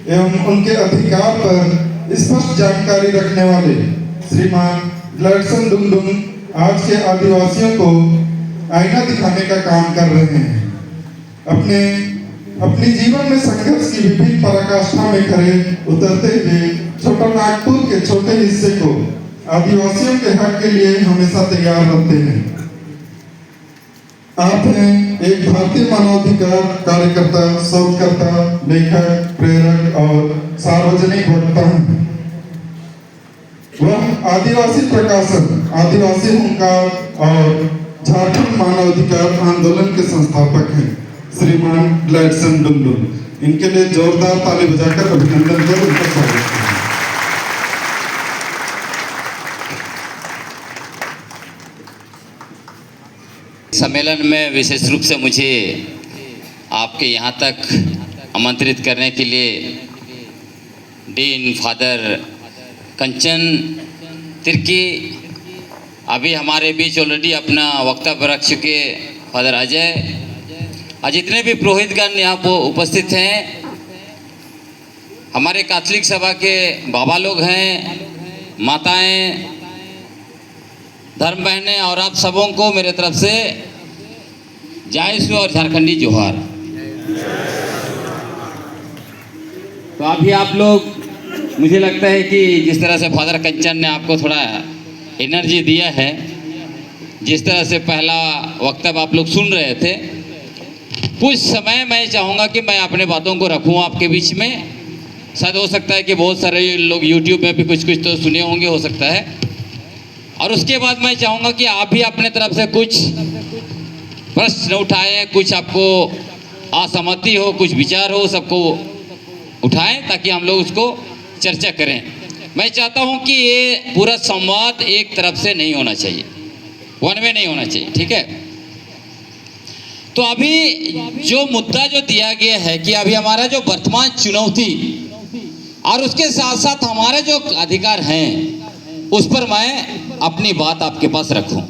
एवं उनके अधिकार पर स्पष्ट जानकारी रखने वाले श्रीमान ग्लैडसन डुंगडुंग आज के आदिवासियों को आईना दिखाने का काम कर रहे हैं। अपने जीवन में संघर्ष की विभिन्न पराकाष्ठा में खड़े उतरते हुए छोटा नागपुर के छोटे हिस्से को आदिवासियों के हक के लिए हमेशा तैयार रहते हैं। आप हैं एक भारतीय मानवाधिकार कार्यकर्ता, शोधकर्ता, लेखक, प्रेरक और सार्वजनिक वक्ता हैं। वह आदिवासी प्रकाशन, आदिवासी हुंकार और झारखंड मानवाधिकार आंदोलन के संस्थापक हैं, श्रीमान ग्लैडसन डुंगडुंग। इनके लिए जोरदार ताली बजाकर अभिनंदन कर उनका स्वागत करें। सम्मेलन में विशेष रूप से मुझे आपके यहाँ तक आमंत्रित करने के लिए डीन फादर कंचन तिर्की, अभी हमारे बीच ऑलरेडी अपना वक्तव्य रख चुके फादर अजय, और जितने भी पुरोहितगण यहाँ पर उपस्थित हैं, हमारे कैथोलिक सभा के बाबा लोग हैं, माताएं, धर्म बहनें, और आप सबों को मेरे तरफ से जय श्री और झारखंडी जोहार। तो अभी आप लोग, मुझे लगता है कि जिस तरह से फादर कंचन ने आपको थोड़ा एनर्जी दिया है, जिस तरह से पहला वक्तव्य आप लोग सुन रहे थे, कुछ समय मैं चाहूँगा कि मैं अपने बातों को रखूँ आपके बीच में। शायद हो सकता है कि बहुत सारे लोग यूट्यूब में भी कुछ तो सुने होंगे, हो सकता है। और उसके बाद मैं चाहूँगा कि आप भी अपने तरफ से कुछ प्रश्न उठाएं, कुछ आपको असहमति हो, कुछ विचार हो, सबको उठाएं ताकि हम लोग उसको चर्चा करें। मैं चाहता हूं कि ये पूरा संवाद एक तरफ से नहीं होना चाहिए, वन वे नहीं होना चाहिए, ठीक है। तो अभी जो मुद्दा जो दिया गया है कि अभी हमारा जो वर्तमान चुनौती और उसके साथ साथ हमारे जो अधिकार हैं, उस पर मैं अपनी बात आपके पास रखूं।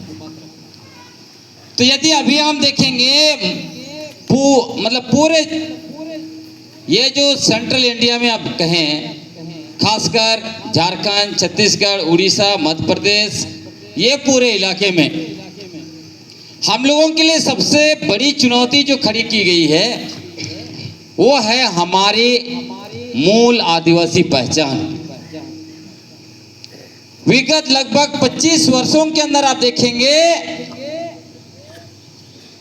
तो यदि अभी हम देखेंगे मतलब पूरे ये जो सेंट्रल इंडिया में आप कहें, खासकर झारखंड, छत्तीसगढ़, उड़ीसा, मध्य प्रदेश, ये पूरे इलाके में हम लोगों के लिए सबसे बड़ी चुनौती जो खड़ी की गई है वो है हमारी मूल आदिवासी पहचान। विगत लगभग 25 वर्षों के अंदर आप देखेंगे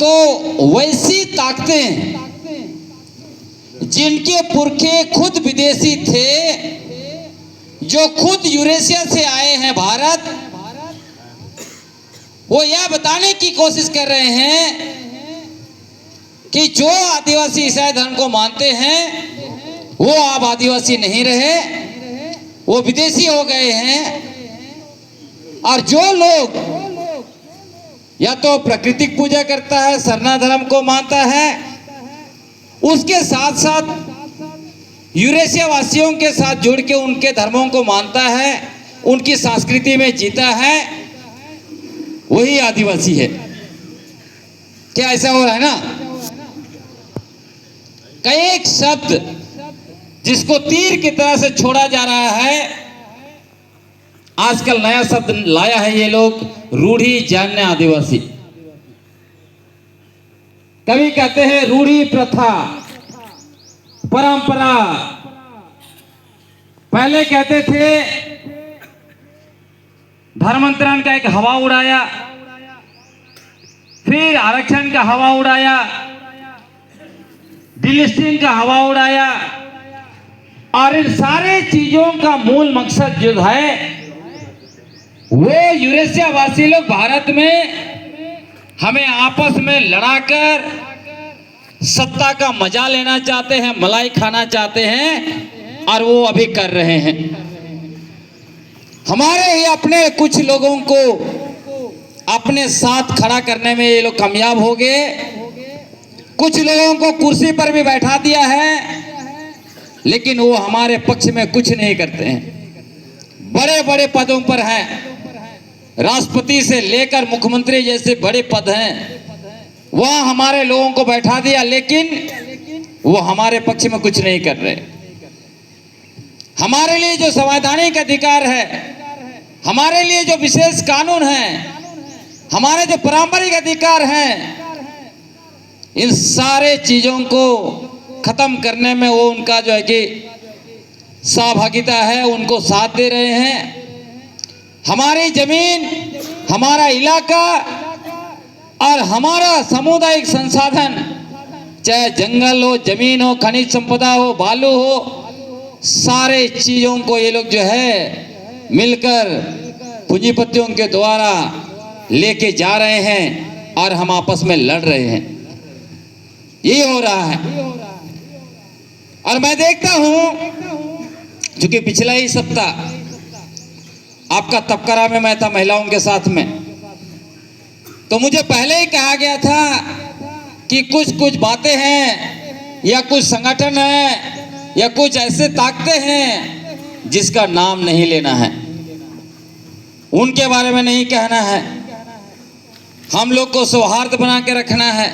तो वैसी ताकतें जिनके पुरखे खुद विदेशी थे, जो खुद यूरेशिया से आए हैं भारत, वो यह बताने की कोशिश कर रहे हैं कि जो आदिवासी ईसाई धर्म को मानते हैं वो अब आदिवासी नहीं रहे, वो विदेशी हो गए हैं। और जो लोग या तो प्राकृतिक पूजा करता है, सरना धर्म को मानता है, उसके साथ साथ यूरेशिया वासियों के साथ जुड़ के उनके धर्मों को मानता है, उनकी संस्कृति में जीता है, वही आदिवासी है। क्या ऐसा हो रहा है ना? कई एक शब्द जिसको तीर की तरह से छोड़ा जा रहा है, आजकल नया शब्द लाया है ये लोग, रूढ़ी जानने आदिवासी। कभी कहते हैं रूढ़ी प्रथा, परंपरा। पहले कहते थे धर्मांतरण का एक हवा उड़ाया, फिर आरक्षण का हवा उड़ाया, डिलिस्टिंग का हवा उड़ाया, और इन सारे चीजों का मूल मकसद जो है वो यूरेशिया वासी लोग भारत में हमें आपस में लड़ाकर सत्ता का मजा लेना चाहते हैं, मलाई खाना चाहते हैं, और वो अभी कर रहे हैं। हमारे ही अपने कुछ लोगों को अपने साथ खड़ा करने में ये लोग कामयाब हो गए। कुछ लोगों को कुर्सी पर भी बैठा दिया है, लेकिन वो हमारे पक्ष में कुछ नहीं करते हैं। बड़े बड़े पदों पर हैं, राष्ट्रपति से लेकर मुख्यमंत्री जैसे बड़े पद हैं, वह हमारे लोगों को बैठा दिया, लेकिन वो हमारे पक्ष में कुछ नहीं कर रहे। हमारे लिए जो संवैधानिक अधिकार है, हमारे लिए जो विशेष कानून है, हमारे जो पारंपरिक अधिकार हैं, इन सारे चीजों को खत्म करने में वो उनका जो है कि सहभागिता है, उनको साथ दे रहे हैं। हमारी जमीन, हमारा इलाका और हमारा सामुदायिक संसाधन, चाहे जंगल हो, जमीन हो, खनिज संपदा हो, बालू हो, सारे चीजों को ये लोग जो है मिलकर पूंजीपतियों के द्वारा लेके जा रहे हैं और हम आपस में लड़ रहे हैं। ये हो रहा है। और मैं देखता हूं, क्योंकि पिछला ही सप्ताह आपका तबकरा में मैं था महिलाओं के साथ में, तो मुझे पहले ही कहा गया था कि कुछ बातें हैं या कुछ संगठन है या कुछ ऐसे ताकतें हैं जिसका नाम नहीं लेना है, उनके बारे में नहीं कहना है, हम लोग को सौहार्द बना के रखना है।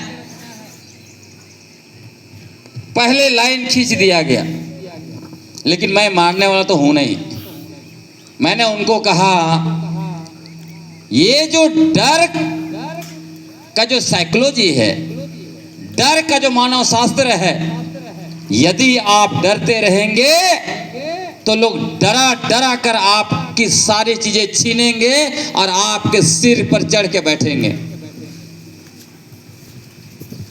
पहले लाइन खींच दिया गया, लेकिन मैं मानने वाला तो हूं नहीं। मैंने उनको कहा, ये जो डर का जो साइकोलॉजी है, डर का जो मानव शास्त्र है, यदि आप डरते रहेंगे तो लोग डरा डरा कर आपकी सारी चीजें छीनेंगे और आपके सिर पर चढ़ के बैठेंगे।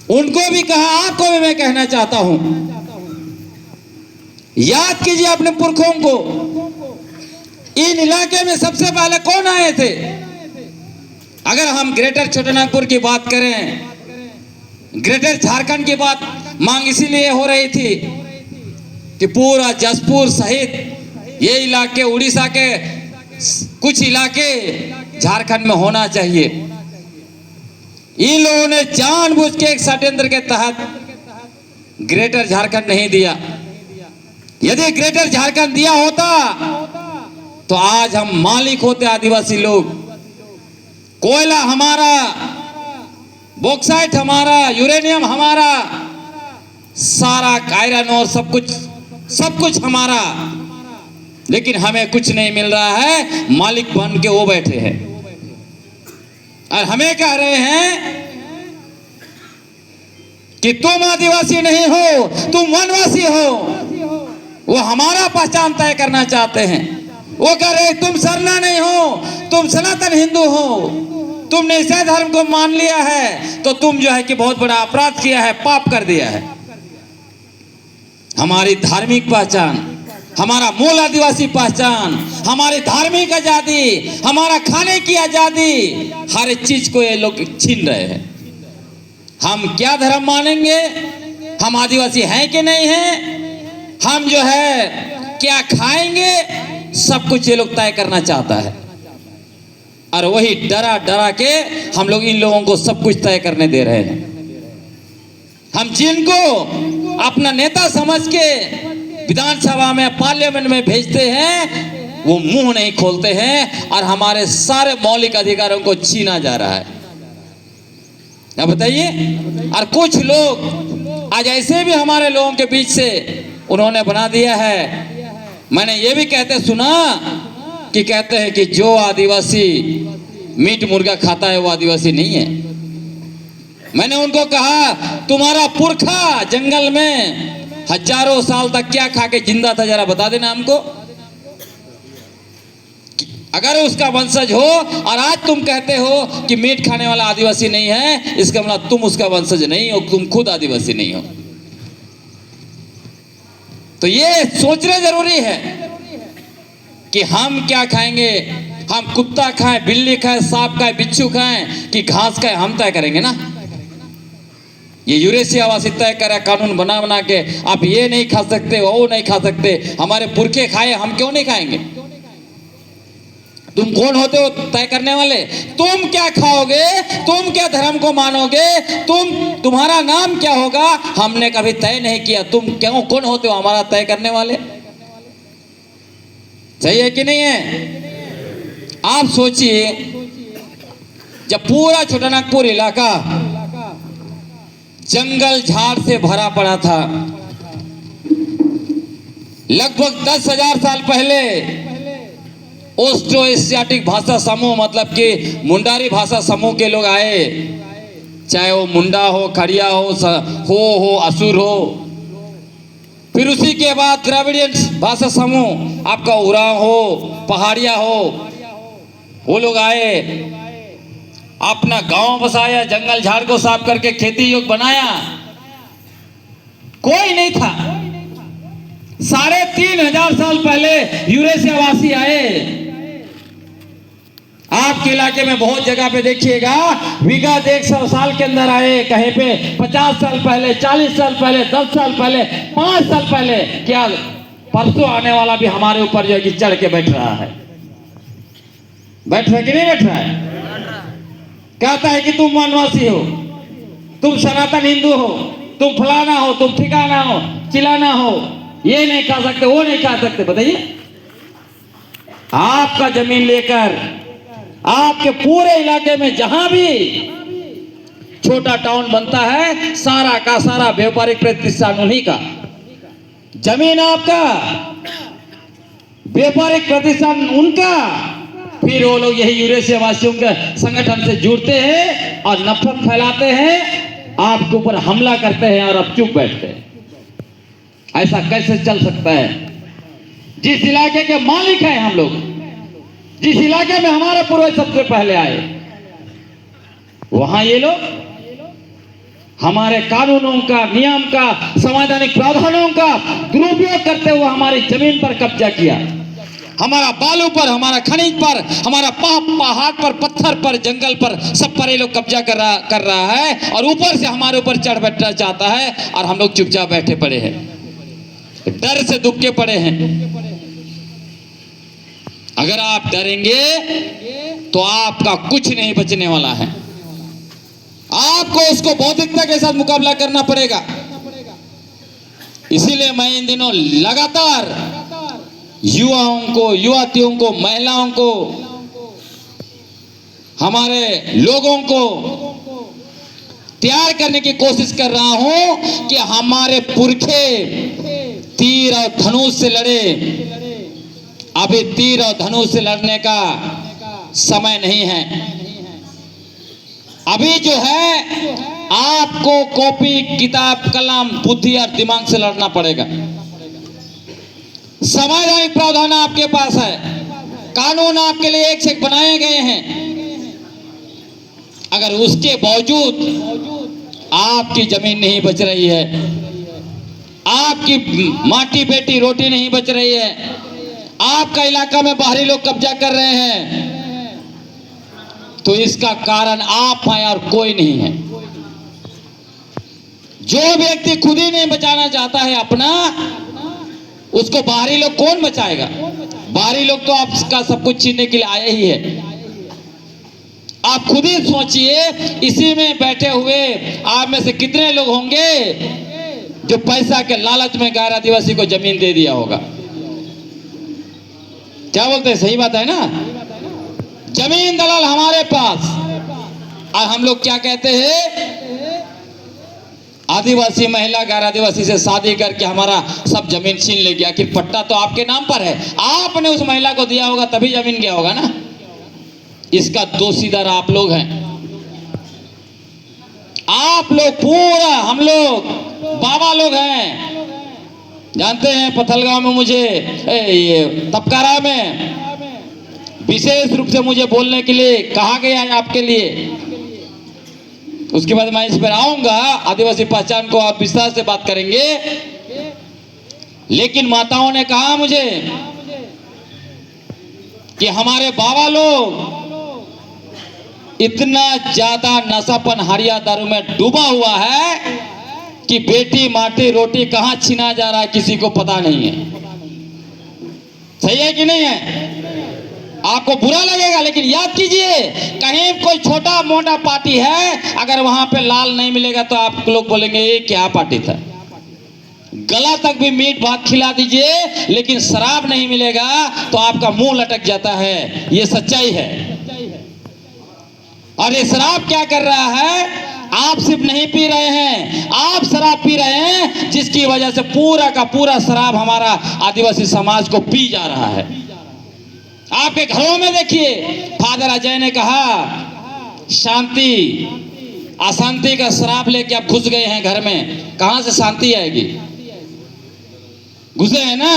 उनको भी कहा, आपको भी मैं कहना चाहता हूं, याद कीजिए अपने पुरखों को। इन इलाके में सबसे पहले कौन आए थे? अगर हम ग्रेटर छोटानागपुर की बात करें, ग्रेटर झारखंड की बात मांग इसीलिए हो रही थी कि पूरा जसपुर सहित ये इलाके, उड़ीसा के कुछ इलाके झारखंड में होना चाहिए। इन लोगों ने जानबूझ के एक षड्यंत्र के तहत ग्रेटर झारखंड नहीं दिया। यदि ग्रेटर झारखंड दिया होता तो आज हम मालिक होते, आदिवासी लोग। कोयला हमारा, बॉक्साइट हमारा, यूरेनियम हमारा, सारा आयरन और सब कुछ हमारा, लेकिन हमें कुछ नहीं मिल रहा है। मालिक बन के वो बैठे हैं और हमें कह रहे हैं कि तुम आदिवासी नहीं हो, तुम वनवासी हो। वो हमारा पहचान तय करना चाहते हैं। वो कह रहे तुम सरना नहीं हो, तुम सनातन हिंदू हो, तुमने ईसाई धर्म को मान लिया है तो तुम जो है कि बहुत बड़ा अपराध किया है, पाप कर दिया है। हमारी धार्मिक पहचान, हमारा मूल आदिवासी पहचान, हमारी धार्मिक आजादी, हमारा खाने की आजादी, हर चीज को ये लोग छीन रहे हैं। हम क्या धर्म मानेंगे, हम आदिवासी हैं कि नहीं हैं, हम जो है क्या खाएंगे, सब कुछ ये लोग तय करना चाहता है। और वही डरा डरा के हम लोग इन लोगों को सब कुछ तय करने दे रहे हैं। हम जिनको अपना नेता समझ के विधानसभा में, पार्लियामेंट में भेजते हैं, वो मुंह नहीं खोलते हैं और हमारे सारे मौलिक अधिकारों को छीना जा रहा है। अब बताइए। और कुछ लोग आज ऐसे भी हमारे लोगों के बीच से उन्होंने बना दिया है। मैंने ये भी कहते सुना कि कहते हैं कि जो आदिवासी मीट मुर्गा खाता है वो आदिवासी नहीं है। मैंने उनको कहा, तुम्हारा पुरखा जंगल में हजारों साल तक क्या खा के जिंदा था, जरा बता देना हमको। अगर उसका वंशज हो और आज तुम कहते हो कि मीट खाने वाला आदिवासी नहीं है, इसका मतलब तुम उसका वंशज नहीं हो, तुम खुद आदिवासी नहीं हो। तो ये सोचना जरूरी है कि हम क्या खाएंगे। हम कुत्ता खाएं, बिल्ली खाएं, सांप खाएं, बिच्छू खाएं कि घास खाएं, हम तय करेंगे ना। ये यूरेशिया वासी तय करा कानून बना बना के, आप ये नहीं खा सकते, वो नहीं खा सकते। हमारे पुरखे खाए, हम क्यों नहीं खाएंगे? तुम कौन होते हो तय करने वाले? तुम क्या खाओगे, तुम क्या धर्म को मानोगे, तुम्हारा नाम क्या होगा, हमने कभी तय नहीं किया। तुम क्यों, कौन होते हो हमारा तय करने वाले? सही है कि नहीं है? आप सोचिए, जब पूरा छोटानागपुर इलाका जंगल झाड़ से भरा पड़ा था, लगभग 10,000 साल पहले ऑस्ट्रो एशियाटिक भाषा समूह मतलब कि मुंडारी भाषा समूह के लोग आए, चाहे वो मुंडा हो, खड़िया हो, असुर हो। फिर उसी के बाद द्रविडियन भाषा समूह, आपका उरांव हो, पहाड़िया हो, वो लोग आए, अपना गांव बसाया, जंगल झाड़ को साफ करके खेती योग्य बनाया। कोई नहीं था। 3,500 साल पहले यूरेशियावासी आए। आपके इलाके में बहुत जगह पे देखिएगा, विगत 100 साल के अंदर आए, कहीं पे 50 साल पहले, 40 साल पहले, 10 साल पहले, 5 साल पहले, क्या परसों आने वाला भी हमारे ऊपर जो है कि चढ़ के बैठ रहा है। बैठ रहा है कि नहीं बैठ रहा है? कहता है कि तुम वनवासी हो, तुम सनातन हिंदू हो, तुम फलाना हो, तुम ठिकाना हो, चिलाना हो, ये नहीं कह सकते, वो नहीं कह सकते। बताइए, आपका जमीन लेकर आपके पूरे इलाके में जहां भी छोटा टाउन बनता है, सारा का सारा व्यापारिक प्रतिष्ठान उन्हीं का। जमीन आपका, व्यापारिक प्रतिष्ठान उनका। फिर वो लोग यही यूरेशिया वासियों के संगठन से जुड़ते हैं और नफरत फैलाते हैं, आपके ऊपर हमला करते हैं और आप चुप बैठते हैं। ऐसा कैसे चल सकता है? जिस इलाके के मालिक हैं हम लोग, जिस इलाके में हमारे पूर्वज सबसे पहले आए, वहां ये लोग हमारे कानूनों का, नियम का, संवैधानिक प्रावधानों का दुरुपयोग करते हुए हमारी जमीन पर कब्जा किया। हमारा बालू पर, हमारा खनिज पर, हमारा पहाड़ पर, पत्थर पर, जंगल पर, सब पर ये लोग कब्जा कर रहा है और ऊपर से हमारे ऊपर चढ़ बैठना चाहता है और हम लोग चुपचाप बैठे पड़े हैं, डर से दुबके पड़े हैं। अगर आप डरेंगे तो आपका कुछ नहीं बचने वाला है। आपको उसको बौद्धिकता के साथ मुकाबला करना पड़ेगा। इसीलिए मैं इन दिनों लगातार युवाओं को, युवतियों को, महिलाओं को, हमारे लोगों को तैयार करने की कोशिश कर रहा हूं कि हमारे पुरखे तीर और धनुष से लड़े। अभी तीर और धनुष से लड़ने का समय नहीं है। अभी जो है आपको कॉपी, किताब, कलम, बुद्धि और दिमाग से लड़ना पड़ेगा। संवैधानिक प्रावधान आपके पास है, कानून आपके लिए एक से एक बनाए गए हैं। अगर उसके बावजूद आपकी जमीन नहीं बच रही है, आपकी माटी बेटी रोटी नहीं बच रही है, आपका इलाका में बाहरी लोग कब्जा कर रहे हैं, तो इसका कारण आप हैं और कोई नहीं है। जो व्यक्ति खुद ही नहीं बचाना चाहता है अपना, उसको बाहरी लोग कौन बचाएगा? बाहरी लोग तो आपका सब कुछ छीनने के लिए आए ही है। आप खुद ही सोचिए, इसी में बैठे हुए आप में से कितने लोग होंगे जो पैसा के लालच में गैर आदिवासी को जमीन दे दिया होगा? क्या बोलते हैं? सही बात है ना? जमीन दलाल हमारे पास, और हम लोग क्या कहते हैं? आदिवासी महिला गैर आदिवासी से शादी करके हमारा सब जमीन छीन ले गया। कि पट्टा तो आपके नाम पर है, आपने उस महिला को दिया होगा तभी जमीन गया होगा ना। इसका दोषीदार आप लोग हैं। आप लोग पूरा, हम लोग बाबा लोग हैं। जानते हैं पथलगांव में मुझे, ये तपकारा में विशेष रूप से मुझे बोलने के लिए कहा गया है आपके लिए। उसके बाद मैं इस पर आऊंगा, आदिवासी पहचान को आप विस्तार से बात करेंगे। लेकिन माताओं ने कहा मुझे कि हमारे बाबा लोग इतना ज्यादा नशापन, हरिया दारू में डूबा हुआ है कि बेटी, माटी, रोटी कहां छीना जा रहा है किसी को पता नहीं है। सही है कि नहीं है? आपको बुरा लगेगा, लेकिन याद कीजिए, कहीं कोई छोटा मोटा पार्टी है, अगर वहां पे लाल नहीं मिलेगा तो आप लोग बोलेंगे ये क्या पार्टी था। गला तक भी मीट भात खिला दीजिए, लेकिन शराब नहीं मिलेगा तो आपका मुंह लटक जाता है। ये सच्चाई है। और ये शराब क्या कर रहा है? आप सिर्फ नहीं पी रहे हैं, आप शराब पी रहे हैं, जिसकी वजह से पूरा का पूरा शराब हमारा आदिवासी समाज को पी जा रहा है। आपके घरों में देखिए, फादर अजय ने कहा शांति, अशांति का शराब लेके आप घुस गए हैं घर में, कहां से शांति आएगी? घुसे हैं ना।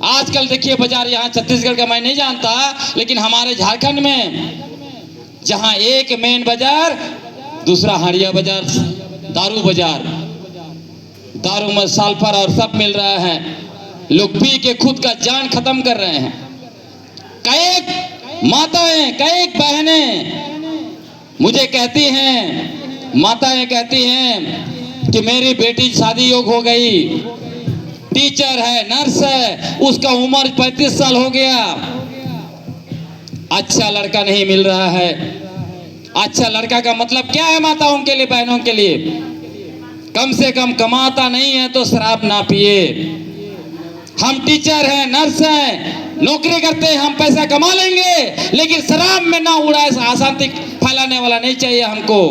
आजकल देखिए बाजार, यहाँ छत्तीसगढ़ का मैं नहीं जानता, लेकिन हमारे झारखंड में जहां एक मेन बाजार, दूसरा हड़िया बाजार, दारू बाजार, दारू में सल्फर और सब मिल रहा है। लोग पी के खुद का जान खत्म कर रहे हैं। कई माताएं, कई बहनें मुझे कहती हैं, माताएं कहती हैं कि मेरी बेटी शादी योग्य हो गई, टीचर है, नर्स है, उसका उम्र 35 साल हो गया, अच्छा लड़का नहीं मिल रहा है। अच्छा लड़का का मतलब क्या है माताओं के लिए, बहनों के लिए? कम से कम कमाता नहीं है तो शराब ना पिए। हम टीचर हैं, नर्स हैं, नौकरी करते हैं, हम पैसा कमा लेंगे, लेकिन शराब में ना उड़ाए, अशांति फैलाने वाला नहीं चाहिए हमको।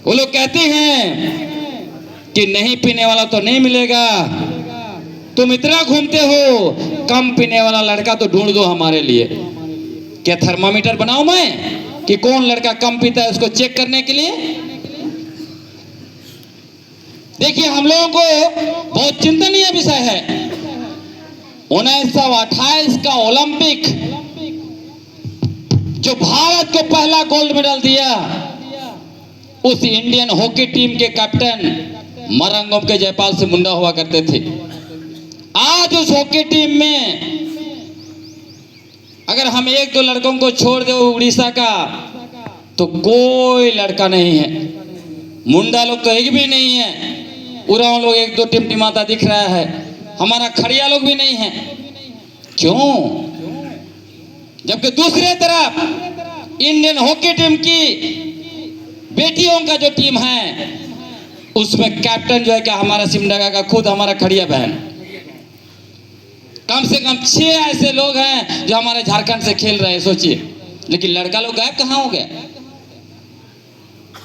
वो लोग कहते हैं कि नहीं पीने वाला तो नहीं मिलेगा, तुम इतना घूमते हो, कम पीने वाला लड़का तो ढूंढ दो हमारे लिए। क्या थर्मामीटर बनाऊं मैं कि कौन लड़का कम पीता है उसको चेक करने के लिए? देखिए, हम लोगों को बहुत चिंतनीय विषय है। 1928 का ओलंपिक, जो भारत को पहला गोल्ड मेडल दिया, उस इंडियन हॉकी टीम के कैप्टन मरंगम के जयपाल से मुंडा हुआ करते थे। आज उस हॉकी टीम में अगर हम एक दो लड़कों को छोड़ दे उड़ीसा का, तो कोई लड़का नहीं है। मुंडा लोग तो एक भी नहीं है, उरांव लोग एक दो टिमटिमाता दिख रहा है, हमारा खड़िया लोग भी नहीं है। क्यों? जबकि दूसरे तरफ इंडियन हॉकी टीम की बेटियों का जो टीम है, उसमें कैप्टन जो है क्या हमारा सिमडगा का खुद हमारा खड़िया बहन। कम से कम 6 ऐसे लोग हैं जो हमारे झारखंड से खेल रहे हैं, सोचिए। लेकिन लड़का लोग गायब कहाँ हो गए?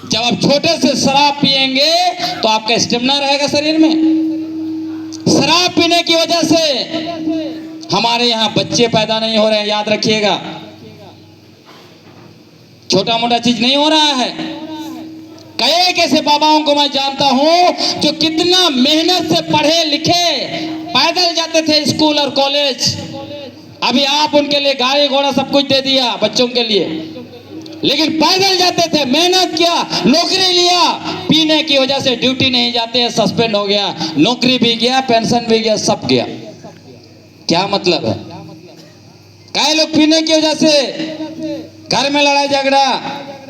जब आप छोटे से शराब पिएंगे तो आपका स्टेमिना रहेगा शरीर में। शराब पीने की वजह से हमारे यहाँ बच्चे पैदा नहीं हो रहे हैं, याद रखिएगा। छोटा मोटा चीज नहीं हो रहा है। कई ऐसे बाबाओं को मैं जानता हूं जो कितना मेहनत से पढ़े लिखे, पैदल जाते थे स्कूल और कॉलेज। अभी आप उनके लिए गाड़ी घोड़ा सब कुछ दे दिया बच्चों के लिए, लेकिन पैदल जाते थे, मेहनत किया, नौकरी लिया। पीने की वजह से ड्यूटी नहीं जाते हैं, सस्पेंड हो गया, नौकरी भी गया, पेंशन भी गया, सब गया। क्या मतलब है? कई लोग पीने की वजह से घर में लड़ाई झगड़ा,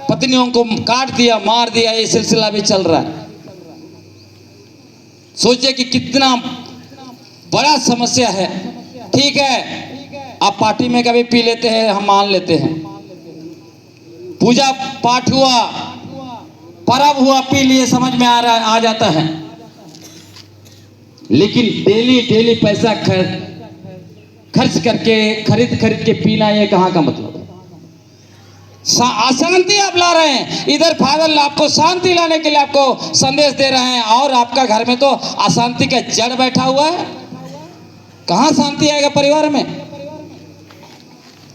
पत्नियों को काट दिया, मार दिया, ये सिलसिला भी चल रहा है। सोचिए कि कितना बड़ा समस्या है। ठीक है, आप पार्टी में कभी पी लेते हैं, हम मान लेते हैं, पूजा पाठ हुआ, पर्व हुआ, पी लिए, समझ में आ जाता है। लेकिन डेली डेली पैसा खर्च करके खरीद के पीना, ये कहाँ का मतलब है? अशांति आप ला रहे हैं। इधर फादर आपको शांति लाने के लिए आपको संदेश दे रहे हैं, और आपका घर में तो अशांति का जड़ बैठा हुआ है। कहां शांति आएगा परिवार में?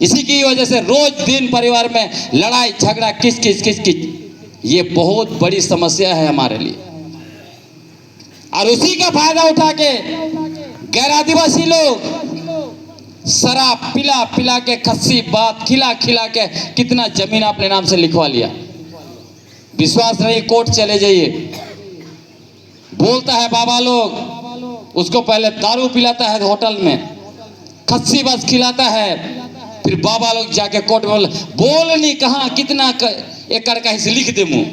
इसी की वजह से रोज दिन परिवार में लड़ाई झगड़ा, किस। ये बहुत बड़ी समस्या है हमारे लिए। और उसी का फायदा उठा के गैर आदिवासी लोग शराब पिला के, खस्सी बात खिला के कितना जमीन अपने नाम से लिखवा लिया। विश्वास नहीं, कोर्ट चले जाइए। बोलता है बाबा लोग, उसको पहले दारू पिलाता है होटल में, खस्सी बस खिलाता है, फिर बाबा लोग जाके कोर्ट में बोल नहीं कहां कितना एकड़ का हिस्सा लिख दे मुंह।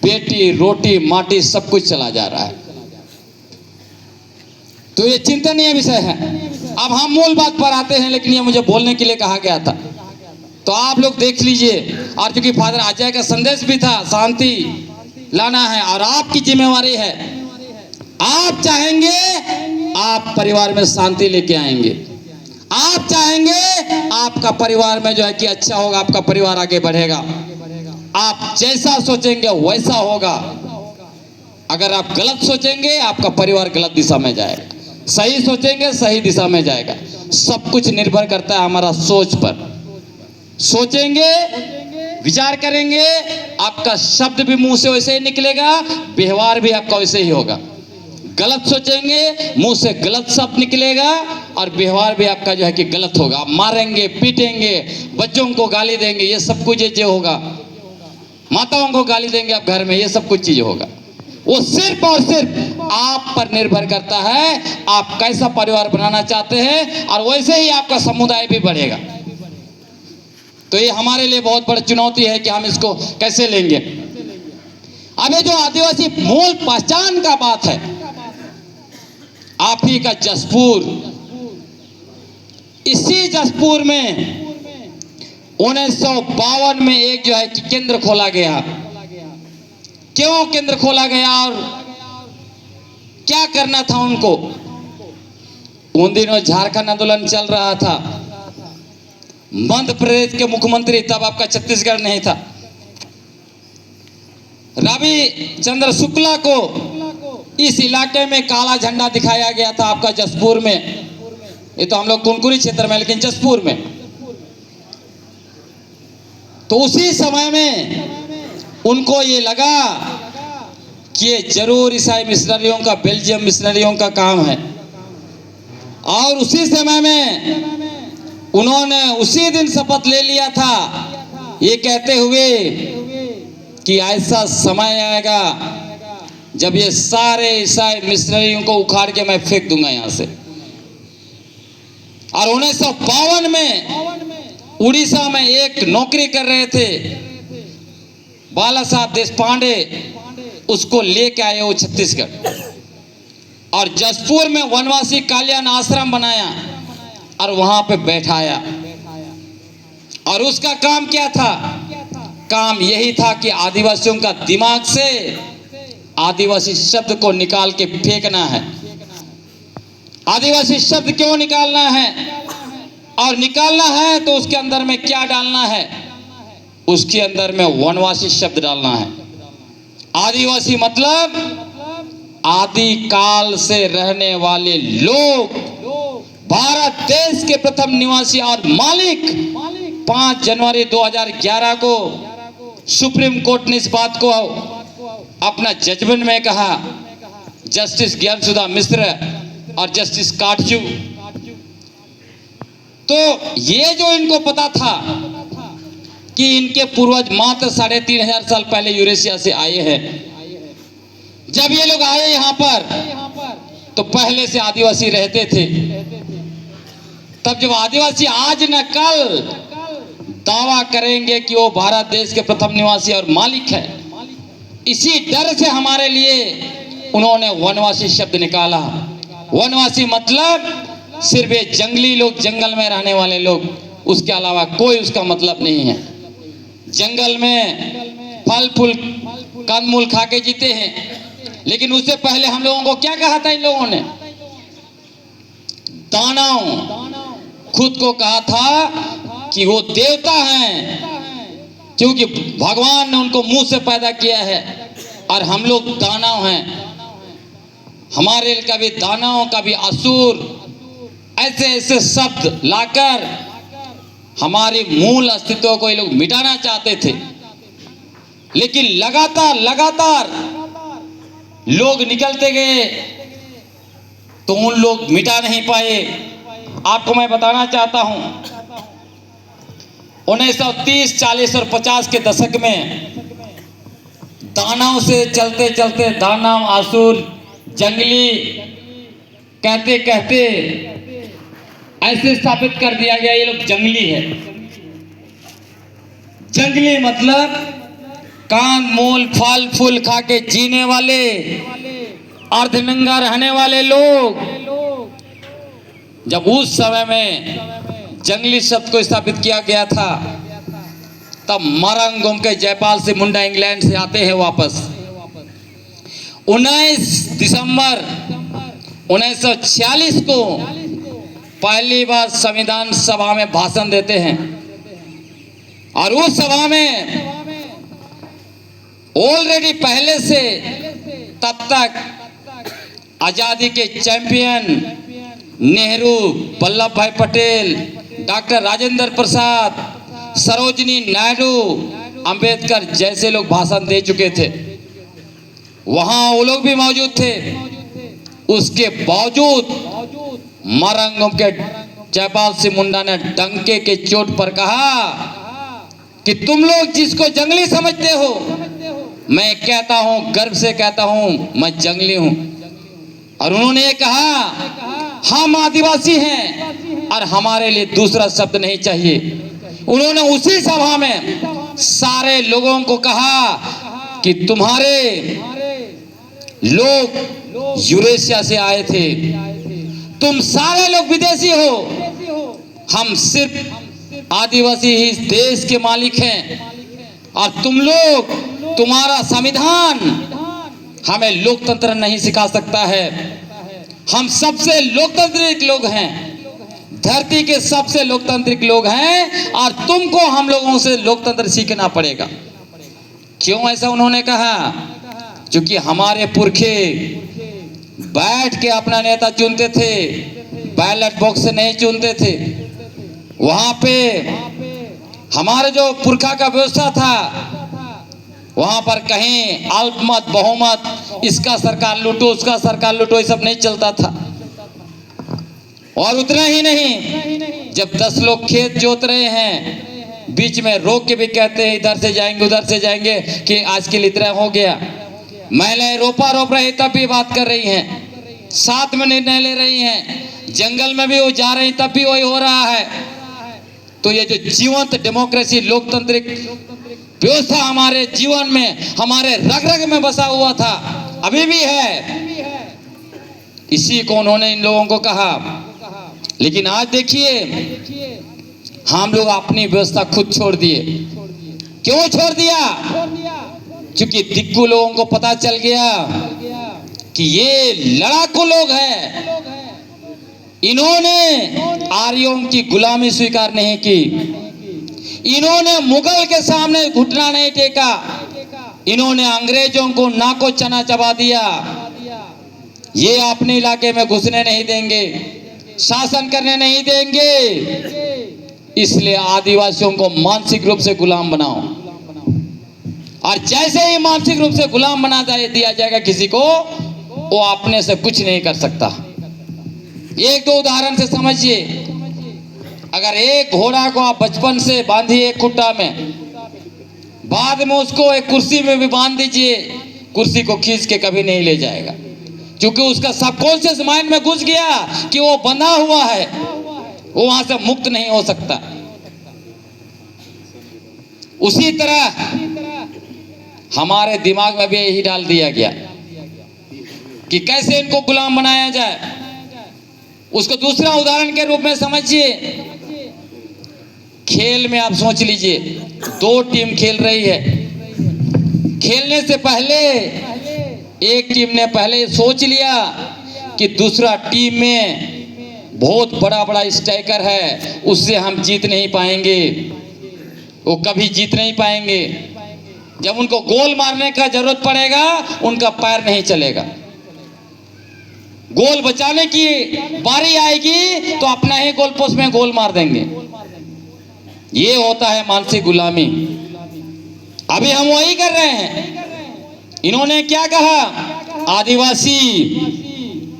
बेटी रोटी माटी सब कुछ चला जा रहा है। तो ये चिंतनीय विषय है। अब हम मूल बात पर आते हैं, लेकिन ये मुझे बोलने के लिए कहा गया था, तो आप लोग देख लीजिए। और क्योंकि फादर अजय का संदेश भी था, शांति लाना है और आपकी जिम्मेवारी है। आप चाहेंगे, आप परिवार में शांति लेके आएंगे। आप आप चाहेंगे आपका परिवार में जो है कि अच्छा होगा, आपका परिवार आगे बढ़ेगा। आप जैसा सोचेंगे वैसा होगा। अगर आप गलत सोचेंगे आपका परिवार गलत दिशा में जाएगा, सही सोचेंगे सही दिशा में जाएगा। सब कुछ निर्भर करता है हमारा सोच पर। सोचेंगे, विचार करेंगे, आपका शब्द भी मुंह से वैसे ही निकलेगा, व्यवहार भी आपका वैसे ही होगा। गलत सोचेंगे, मुंह से गलत शब्द निकलेगा और व्यवहार भी आपका जो है कि गलत होगा। आप मारेंगे, पीटेंगे, बच्चों को गाली देंगे, ये सब कुछ ये होगा। माताओं को गाली देंगे आप घर में, ये सब कुछ चीज होगा। वो सिर्फ और सिर्फ आप पर निर्भर करता है, आप कैसा परिवार बनाना चाहते हैं, और वैसे ही आपका समुदाय भी बढ़ेगा। तो ये हमारे लिए बहुत बड़ी चुनौती है कि हम इसको कैसे लेंगे। अब ये जो आदिवासी मूल पहचान का बात है, आप ही का जसपुर, इसी जसपुर में 1952 में एक जो है कि केंद्र खोला गया। क्यों केंद्र खोला गया और क्या करना था उनको? उन दिनों झारखंड आंदोलन चल रहा था। मध्य प्रदेश के मुख्यमंत्री तब आपका छत्तीसगढ़ नहीं था, रविचंद्र शुक्ला को इस इलाके में काला झंडा दिखाया गया था आपका जसपुर में। ये तो हम लोग कुनकुरी क्षेत्र में, लेकिन जसपुर में। तो उसी समय में उनको ये लगा कि ये जरूर ईसाई मिशनरियों का, बेल्जियम मिशनरियों का काम है। और उसी समय में उन्होंने उसी दिन शपथ ले लिया था, ये कहते हुए कि ऐसा समय आएगा जब ये सारे ईसाई मिशनरियों को उखाड़ के मैं फेंक दूंगा यहां से। और 1952 में उड़ीसा में एक नौकरी कर रहे थे बाला साहब देशपांडे, उसको लेके आए वो छत्तीसगढ़, और जसपुर में वनवासी कल्याण आश्रम बनाया और वहां पे बैठाया। और उसका काम क्या था? काम यही था कि आदिवासियों का दिमाग से आदिवासी शब्द को निकाल के फेंकना है। आदिवासी शब्द क्यों निकालना है? और निकालना है तो उसके अंदर में क्या डालना है? उसके अंदर में वनवासी शब्द डालना है। आदिवासी मतलब आदि काल से रहने वाले लोग, भारत देश के प्रथम निवासी और मालिक। 5 जनवरी 2011 को सुप्रीम कोर्ट ने इस बात को अपना जजमेंट में कहा। जस्टिस ज्ञानसुधा मिश्र और जस्टिस काटजू। तो ये जो इनको पता था कि इनके पूर्वज मात्र 3500 साल पहले यूरेशिया से आए हैं। जब ये लोग आए यहाँ पर तो पहले से आदिवासी रहते थे। तब जब आदिवासी आज न कल दावा करेंगे कि वो भारत देश के प्रथम निवासी और मालिक है, इसी डर से हमारे लिए उन्होंने वनवासी शब्द निकाला। वनवासी मतलब सिर्फ ये जंगली लोग, जंगल में रहने वाले लोग, उसके अलावा कोई उसका मतलब नहीं है। जंगल में फल फूल कंदमूल खा के जीते हैं, लेकिन उससे पहले हम लोगों को क्या कहा था इन लोगों ने? दानव। खुद को कहा था कि वो देवता हैं, क्योंकि भगवान ने उनको मुंह से पैदा किया है, और हम लोग दानव हैं। हमारे कभी दानव, कभी असुर, ऐसे ऐसे शब्द लाकर हमारे मूल अस्तित्व को ये लोग मिटाना चाहते थे। लेकिन लगातार लगातार लोग निकलते गए तो उन लोग मिटा नहीं पाए। आपको मैं बताना चाहता हूं, 1930, 40 और 50 के दशक में दानव से चलते चलते दानव, असुर, जंगली कहते कहते ऐसे स्थापित कर दिया गया ये लोग जंगली है। जंगली मतलब कांद मूल फल फूल खा के जीने वाले, अर्धनंगा रहने वाले लोग। जब उस समय में जंगली शब्द को स्थापित किया गया था, तब मरंग घूम के जयपाल से मुंडा इंग्लैंड से आते हैं वापस। 19 दिसंबर 1946 को पहली बार संविधान सभा में भाषण देते हैं और उस सभा में ऑलरेडी पहले से तब तक आजादी के चैंपियन नेहरू, वल्लभ भाई पटेल, डॉक्टर राजेंद्र प्रसाद, सरोजिनी नायडू, अंबेडकर जैसे लोग भाषण दे चुके थे। वहां वो लोग भी मौजूद थे। उसके बावजूद मरंगम के जयपाल सिंह मुंडा ने डंके के चोट पर कहा कि तुम लोग जिसको जंगली समझते हो, मैं कहता हूं, गर्व से कहता हूं, मैं जंगली हूं। और उन्होंने ये कहा हम आदिवासी हैं और हमारे लिए दूसरा शब्द नहीं चाहिए। उन्होंने उसी सभा में सारे लोगों को कहा कि तुम्हारे लोग यूरेशिया से आए थे, तुम सारे लोग विदेशी हो, हम सिर्फ आदिवासी ही इस देश के मालिक हैं और तुम लोग, तुम्हारा संविधान हमें लोकतंत्र नहीं सिखा सकता है। हम सबसे लोकतांत्रिक लोग हैं, धरती के सबसे लोकतांत्रिक लोग हैं और तुमको हम लोगों से लोकतंत्र सीखना पड़ेगा। क्यों ऐसा उन्होंने कहा? क्योंकि हमारे पुरखे बैठ के अपना नेता चुनते थे, बैलेट बॉक्स से नहीं चुनते थे। वहां पे हमारे जो पुरखा का व्यवस्था था, वहां पर कहीं अल्पमत बहुमत, इसका सरकार लूटो उसका सरकार लूटो, ये सब नहीं चलता था। और उतना ही नहीं, जब 10 लोग खेत जोत रहे हैं, बीच में रोक के भी कहते हैं इधर से जाएंगे उधर से जाएंगे कि आज के लिए इतना हो गया। महिलाएं रोपा रोप रही तब भी बात कर रही हैं, साथ में निर्णय ले रही हैं, जंगल में भी वो जा रही तब भी वही हो रहा है। तो ये जो जीवंत डेमोक्रेसी, लोकतांत्रिक व्यवस्था हमारे जीवन में, हमारे रग रग में बसा हुआ था, अभी भी है। इसी को उन्होंने इन लोगों को कहा। लेकिन आज देखिए, हम लोग अपनी व्यवस्था खुद छोड़ दिए। क्यों छोड़ दिया? क्योंकि दिक्कू लोगों को पता चल गया कि ये लड़ाकू लोग हैं। इन्होंने आर्यों की गुलामी स्वीकार नहीं की, इन्होंने मुगल के सामने घुटना नहीं टेका, इन्होंने अंग्रेजों को नाको चना चबा दिया। ये अपने इलाके में घुसने नहीं देंगे, शासन करने नहीं देंगे। इसलिए आदिवासियों को मानसिक रूप से गुलाम बनाओ, और जैसे ही मानसिक रूप से गुलाम बना दिया जाएगा किसी को, वो अपने से कुछ नहीं कर सकता। एक दो उदाहरण से समझिए। अगर एक घोड़ा को आप बचपन से बांधिए एक खुट्टा में, बाद में उसको एक कुर्सी में भी बांध दीजिए, कुर्सी को खींच के कभी नहीं ले जाएगा, क्योंकि उसका सबकॉन्शियस माइंड में घुस गया कि वो बंधा हुआ है, वो वहां से मुक्त नहीं हो सकता। उसी तरह हमारे दिमाग में भी यही डाल दिया गया कि कैसे इनको गुलाम बनाया जाए। उसको दूसरा उदाहरण के रूप में समझिए। खेल में आप सोच लीजिए, 2 टीम खेल रही है। खेलने से पहले एक टीम ने पहले सोच लिया कि दूसरा टीम में बहुत बड़ा बड़ा स्ट्राइकर है, उससे हम जीत नहीं पाएंगे, वो कभी जीत नहीं पाएंगे। जब उनको गोल मारने का जरूरत पड़ेगा, उनका पैर नहीं चलेगा। गोल बचाने की बारी आएगी तो अपना ही गोल पोस्ट में गोल मार देंगे। ये होता है मानसिक गुलामी। अभी हम वही कर रहे हैं। इन्होंने क्या कहा? आदिवासी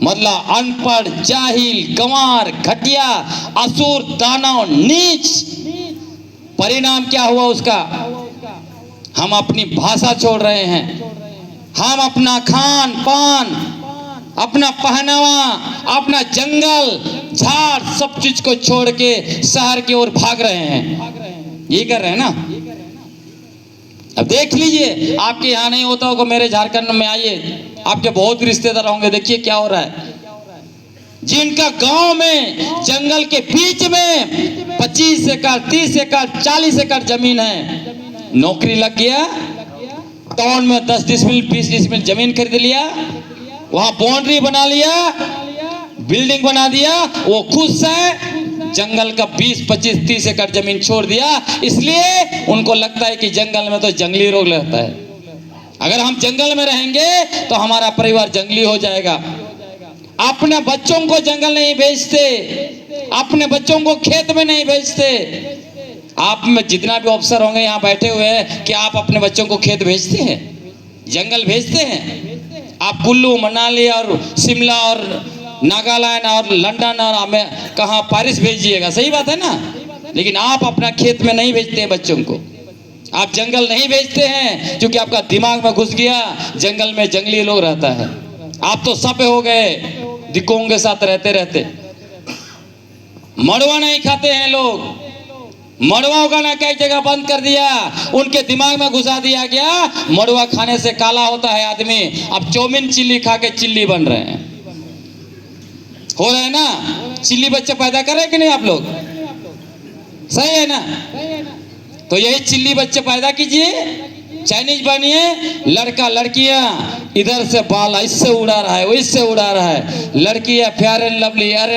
मतलब अनपढ़, जाहिल, गंवार, घटिया, असुर, दानव, नीच। परिणाम क्या हुआ उसका? हम अपनी भाषा छोड़ रहे हैं, हम अपना खान पान, अपना पहनावा, अपना जंगल झाड़, सब चीज को छोड़ के शहर की ओर भाग रहे हैं। ये कर रहे हैं ना। अब देख लीजिए, आपके यहाँ नहीं होता होगा, मेरे झारखंड में आइए, आपके बहुत रिश्तेदार होंगे, देखिए क्या हो रहा है। जिनका गांव में जंगल के बीच में 25 एकड़, 30 एकड़, 40 एकड़ जमीन है, नौकरी लग गया, टाउन में 10 डिसमिल 20 डिसमिल जमीन खरीद लिया, वहां बाउंड्री बना लिया, बिल्डिंग बना दिया, वो खुश है। जंगल का 20, 25, 30 एकड़ जमीन छोड़ दिया, इसलिए उनको लगता है कि जंगल में तो जंगली रोग रहता है। अगर हम जंगल में रहेंगे तो हमारा परिवार जंगली हो जाएगा। अपने बच्चों को जंगल नहीं भेजते, अपने बच्चों को खेत में नहीं भेजते। आप में जितना भी अफसर होंगे यहाँ बैठे हुए हैं, कि आप अपने बच्चों को खेत भेजते हैं, जंगल भेजते हैं? आप कुल्लू मनाली और शिमला और नागालैंड और लंदन और कहाँ पेरिस भेजिएगा, सही बात है ना? लेकिन आप अपना खेत में नहीं भेजते हैं बच्चों को, आप जंगल नहीं भेजते हैं, क्योंकि आपका दिमाग में घुस गया जंगल में जंगली लोग रहता है। आप तो सभ्य हो गए, दिक्कों के साथ रहते रहते। मड़ुआ नहीं खाते हैं लोग, मड़ुआ उगाना कई जगह बंद कर दिया, उनके दिमाग में घुसा दिया गया मड़ुआ खाने से काला होता है आदमी। अब चाउमीन चिल्ली खा के चिल्ली बन रहे हैं, हो रहे हैं ना? चिल्ली बच्चे पैदा कर रहे हैं कि नहीं आप लोग? सही है ना? तो यही चिल्ली बच्चे पैदा कीजिए, चाइनीज बनिए। लड़का लड़कियां इधर से बाल इससे उड़ा रहा है, वो इससे उड़ा रहा है। लड़कियां फेयर एंड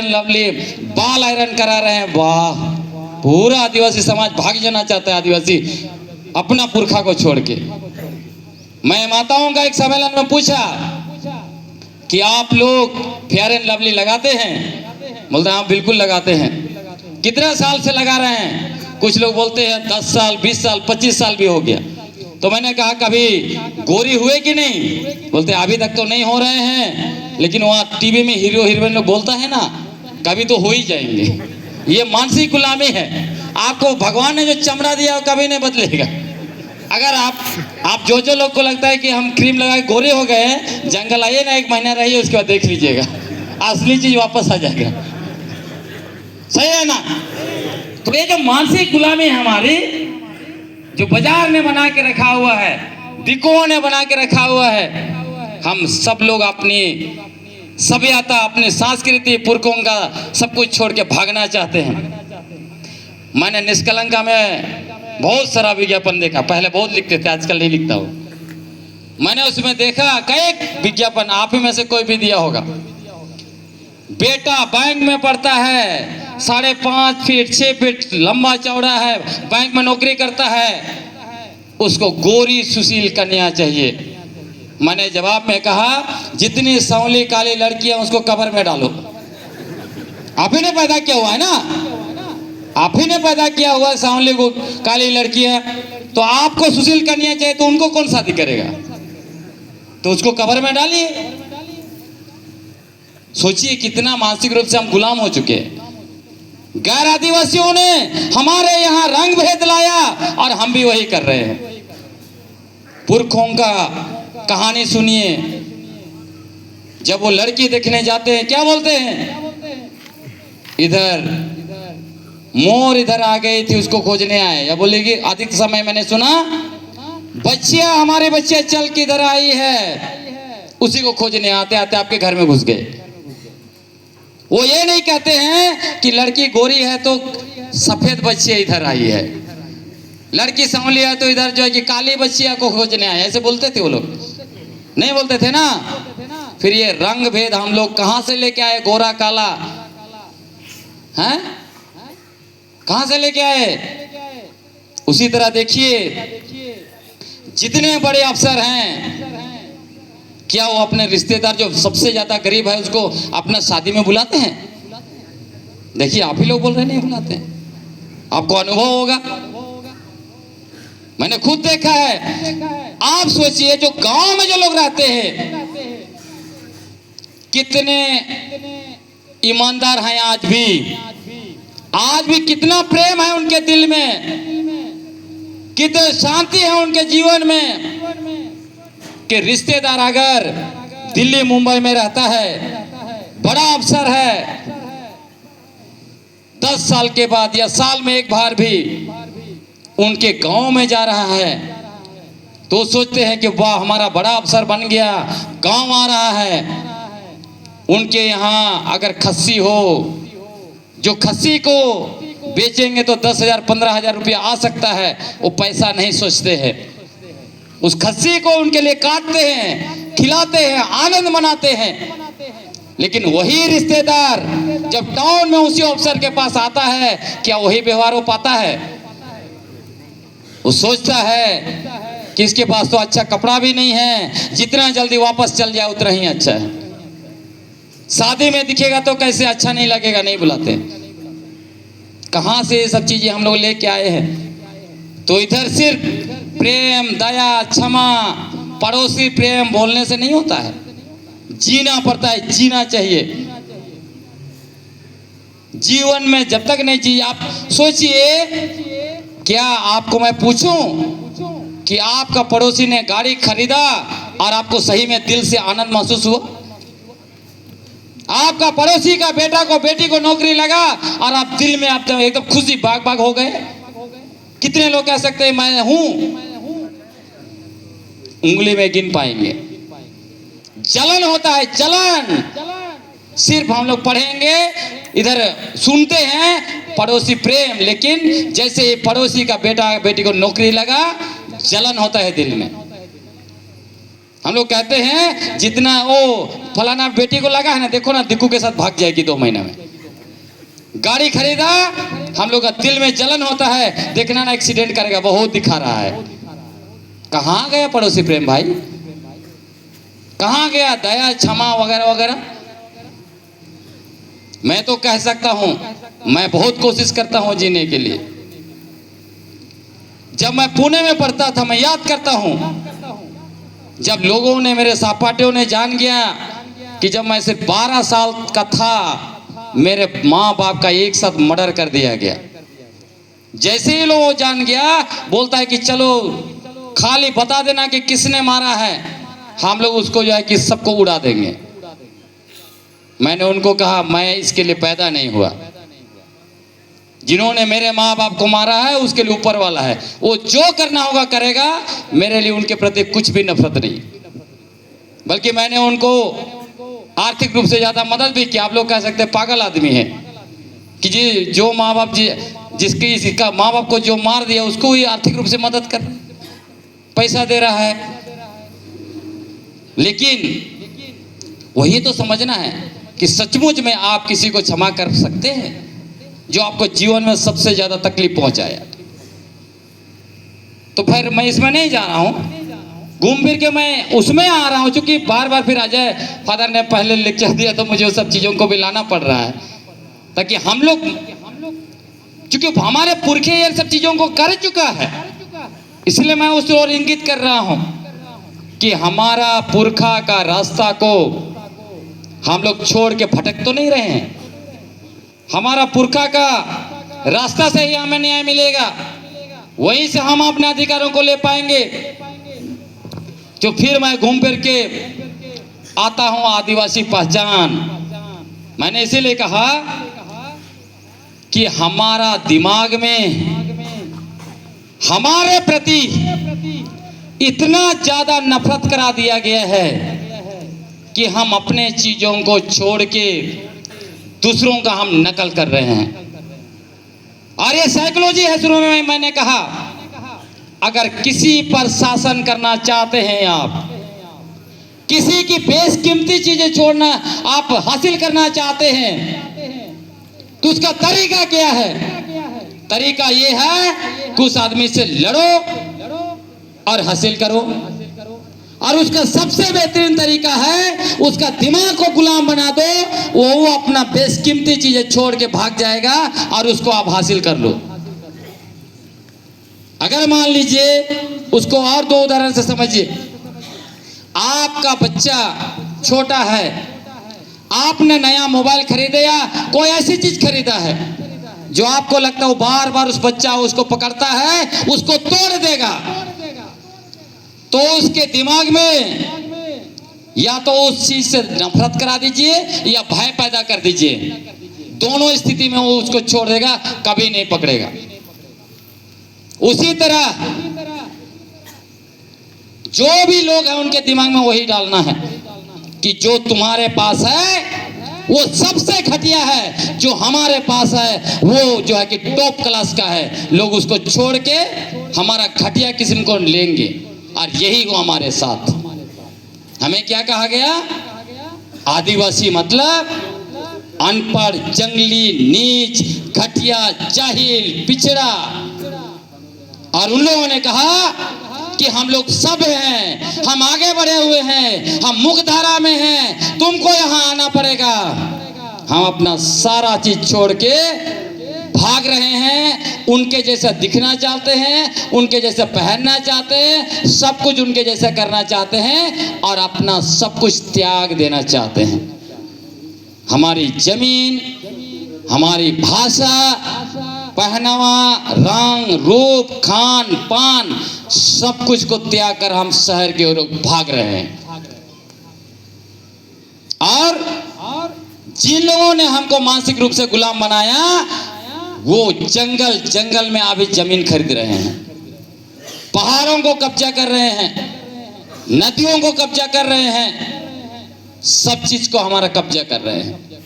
लवली बाल आयरन करा रहे हैं। वाह, पूरा आदिवासी समाज भाग जाना चाहता है, आदिवासी अपना पुरखा को छोड़ के। मैं माताओं का एक सम्मेलन में पूछा कि आप लोग फेयर एंड लवली लगाते हैं? बोलते हैं हाँ बिल्कुल लगाते हैं। कितने साल से लगा रहे हैं? कुछ लोग बोलते हैं 10 साल, 20 साल, 25 साल भी हो गया। तो मैंने कहा कभी गोरी हुए कि नहीं? बोलते अभी तक तो नहीं हो रहे हैं, लेकिन वहाँ टीवी में हीरो हीरोइन लोग बोलता है ना, कभी तो हो ही जाएंगे। ये मानसिक गुलामी है। आपको भगवान ने जो चमड़ा दिया वो कभी नहीं बदलेगा। अगर आप जो लोग को लगता है कि हम क्रीम लगा के गोरे हो गए, जंगल आइए ना, 1 महीना रहिए, उसके बाद देख लीजिएगा असली चीज वापस आ जाएगा। सही है ना? तो ये जो मानसिक गुलामी है हमारी, जो बाजार ने बना के रखा हुआ है, दिक्कों ने बना के रखा हुआ है, हम सब लोग अपनी सभ्यता, अपनी संस्कृति, पुरखों का सब कुछ छोड़ के भागना चाहते हैं। मैंने निष्कलंका में बहुत सारा विज्ञापन देखा, पहले बहुत लिखते थे, आजकल नहीं लिखता हूँ। मैंने उसमें देखा कई विज्ञापन, आप ही में से कोई भी दिया होगा। बेटा बैंक में पढ़ता है, 5.5 फीट 6 फीट लंबा चौड़ा है, बैंक में नौकरी करता है, उसको गोरी सुशील कन्या चाहिए। मैंने जवाब में कहा जितनी सांवली काली लड़कियां उसको कब्र में डालो। आप ही ने पैदा किया हुआ है ना, आप ही ने पैदा किया हुआ है सांवली को काली लड़कियां, तो आपको सुशील कन्या चाहिए तो उनको कौन शादी करेगा? तो उसको कब्र में डालिए। सोचिए कितना मानसिक रूप से हम गुलाम हो चुके हैं। गैर आदिवासियों ने हमारे यहाँ रंग भेद लाया और हम भी वही कर रहे हैं। पुरखों का कहानी सुनिए। जब वो लड़की देखने जाते हैं क्या बोलते हैं? इधर मोर इधर आ गई थी, उसको खोजने आए। या बोलेगी अधिक समय मैंने सुना बच्चियां, हमारे बच्चे चल के इधर आई है, उसी को खोजने आते आते आपके घर में घुस गए। वो ये नहीं कहते हैं कि लड़की गोरी है तो सफेद बच्ची इधर आई है, लड़की सांवली है तो इधर जो है कि काली बच्चिया को खोजने आए। ऐसे बोलते थे वो लोग? नहीं बोलते थे ना। फिर ये रंग भेद हम लोग कहां से लेके आए? गोरा काला हैं, कहां से लेके आए? उसी तरह देखिए जितने बड़े अफसर हैं, क्या वो अपने रिश्तेदार जो सबसे ज्यादा गरीब है उसको अपना शादी में बुलाते हैं? देखिए आप ही लोग बोल रहे नहीं बुलाते हैं, आपको अनुभव होगा, मैंने खुद देखा है। आप सोचिए जो गांव में जो लोग रहते हैं कितने ईमानदार हैं, आज भी कितना प्रेम है उनके दिल में, कितनी शांति है उनके जीवन में। कि रिश्तेदार अगर दिल्ली मुंबई में रहता है, बड़ा अफसर है, 10 साल के बाद या साल में एक बार भी उनके गांव में जा रहा है, तो सोचते हैं कि वाह हमारा बड़ा अफसर बन गया, गांव आ रहा है। उनके यहाँ अगर खस्सी हो, जो खस्सी को बेचेंगे तो 10,000 15,000 रुपया आ सकता है, वो पैसा नहीं सोचते हैं। उस खस्सी को उनके लिए काटते हैं, खिलाते हैं, आनंद मनाते हैं। लेकिन वही रिश्तेदार जब टाउन में उसी अफसर के पास आता है, क्या वही व्यवहार हो पाता है? वो सोचता है कि इसके पास तो अच्छा कपड़ा भी नहीं है, जितना जल्दी वापस चल जाए उतना ही अच्छा है। शादी में दिखेगा तो कैसे अच्छा नहीं लगेगा, नहीं बुलाते। कहाँ से ये सब चीजें हम लोग लेके आए हैं? तो इधर सिर्फ प्रेम, दया, क्षमा, पड़ोसी प्रेम बोलने से नहीं होता है, जीना पड़ता है, जीना चाहिए। जीवन में जब तक नहीं जी, आप सोचिए, क्या आपको मैं पूछूं कि आपका पड़ोसी ने गाड़ी खरीदा और आपको सही में दिल से आनंद महसूस हुआ? आपका पड़ोसी का बेटा को, बेटी को नौकरी लगा और आप दिल में आप एकदम खुशी बाग बाग हो गए? कितने लोग कह सकते हैं मैं हूं? उंगली में गिन पाएंगे। जलन होता है, जलन। सिर्फ हम लोग पढ़ेंगे, इधर सुनते हैं पड़ोसी प्रेम, लेकिन जैसे पड़ोसी का बेटा बेटी को नौकरी लगा, जलन होता है दिल में। हम लोग कहते हैं जितना वो फलाना बेटी को लगा है ना, देखो ना दिक्कू के साथ भाग जाएगी 2 महीने में। गाड़ी खरीदा, हम लोग का दिल में जलन होता है, देखना ना एक्सीडेंट करेगा, बहुत दिखा रहा है। कहाँ गया पड़ोसी प्रेम भाई? कहाँ गया दया, क्षमा वगैरह वगैरह? मैं तो कह सकता हूं, मैं बहुत कोशिश करता हूं जीने के लिए। जब मैं पुणे में पढ़ता था, मैं याद करता हूं, जब लोगों ने, मेरे सहपाठियों ने जान गया कि जब मैं सिर्फ 12 साल का था, मेरे माँ बाप का एक साथ मर्डर कर दिया गया। जैसे ही लोग जान गया, बोलता है कि चलो खाली बता देना कि किसने मारा है, हम लोग उसको जो है कि सबको उड़ा देंगे। मैंने उनको कहा मैं इसके लिए पैदा नहीं हुआ। जिन्होंने मेरे माँ बाप को मारा है उसके लिए ऊपर वाला है, वो जो करना होगा करेगा। मेरे लिए उनके प्रति कुछ भी नफरत नहीं, बल्कि मैंने उनको आर्थिक रूप से ज्यादा मदद भी की। आप लोग कह सकते हैं पागल आदमी है कि जी जो माँ बाप जिसका माँ बाप को जो मार दिया उसको ही आर्थिक रूप से मदद कर, पैसा दे रहा है। लेकिन वही तो समझना है कि सचमुच में आप किसी को क्षमा कर सकते हैं जो आपको जीवन में सबसे ज्यादा तकलीफ पहुंचाया। तो फिर मैं इसमें नहीं जा रहा हूं, घूम फिर के मैं उसमें आ रहा हूं, क्योंकि बार बार फिर अजय फादर ने पहले लेक्चर दिया तो मुझे उस सब चीजों को भी लाना पड़ रहा है, ताकि हम लोग, क्योंकि हमारे पुरखे ये सब चीजों को कर चुका है, इसलिए मैं उस ओर इंगित कर रहा हूं कि हमारा पुरखा का रास्ता को हम लोग छोड़ के भटक तो नहीं रहे हैं। हमारा पुरखा का रास्ता से ही हमें न्याय मिलेगा, वहीं से हम अपने अधिकारों को ले पाएंगे। तो फिर मैं घूम फिर के आता हूं आदिवासी पहचान। मैंने इसीलिए कहा कि हमारा दिमाग में हमारे प्रति इतना ज्यादा नफरत करा दिया गया है कि हम अपने चीजों को छोड़ के दूसरों का हम नकल कर रहे हैं। और ये साइकोलॉजी है। शुरू में मैंने कहा, अगर किसी पर शासन करना चाहते हैं आप, किसी की बेशकीमती चीजें छोड़ना आप हासिल करना चाहते हैं, तो उसका तरीका क्या है? तरीका ये है कि उस आदमी से लड़ो और हासिल करो। और उसका सबसे बेहतरीन तरीका है उसका दिमाग को गुलाम बना दो, वो अपना बेशकीमती चीजें छोड़ के भाग जाएगा और उसको आप हासिल कर लो। अगर मान लीजिए, उसको और 2 उदाहरण से समझिए। आपका बच्चा छोटा है, आपने नया मोबाइल खरीदा या कोई ऐसी चीज खरीदा है जो आपको लगता है वो बार बार उस बच्चा उसको पकड़ता है, उसको तोड़ देगा, तो उसके दिमाग में या तो उस चीज से नफरत करा दीजिए या भय पैदा कर दीजिए। दोनों स्थिति में वो उसको छोड़ देगा, कभी नहीं पकड़ेगा। उसी तरह जो भी लोग हैं उनके दिमाग में वही डालना है कि जो तुम्हारे पास है वो सबसे घटिया है, जो हमारे पास है वो जो है कि टॉप क्लास का है। लोग उसको छोड़ के हमारा घटिया किस्म को लेंगे, और यही वो हमारे साथ। हमें क्या कहा गया? आदिवासी मतलब अनपढ़, जंगली, नीच, घटिया, जाहिल, पिछड़ा। और उन लोगों ने कहा कि हम लोग सब हैं, हम आगे बढ़े हुए हैं, हम मुख्य धारा में हैं, तुमको यहाँ आना पड़ेगा। हम अपना सारा चीज छोड़ के भाग रहे हैं, उनके जैसा दिखना चाहते हैं, उनके जैसा पहनना चाहते हैं, सब कुछ उनके जैसा करना चाहते हैं और अपना सब कुछ त्याग देना चाहते हैं। हमारी जमीन, हमारी भाषा, पहनावा, रंग, रूप, खान पान, सब कुछ को त्याग कर हम शहर की ओर भाग रहे हैं। और जिन लोगों ने हमको मानसिक रूप से गुलाम बनाया, वो जंगल जंगल में अभी जमीन खरीद रहे हैं, पहाड़ों को कब्जा कर रहे हैं, नदियों को कब्जा कर रहे हैं, सब चीज को हमारा कब्जा कर रहे हैं।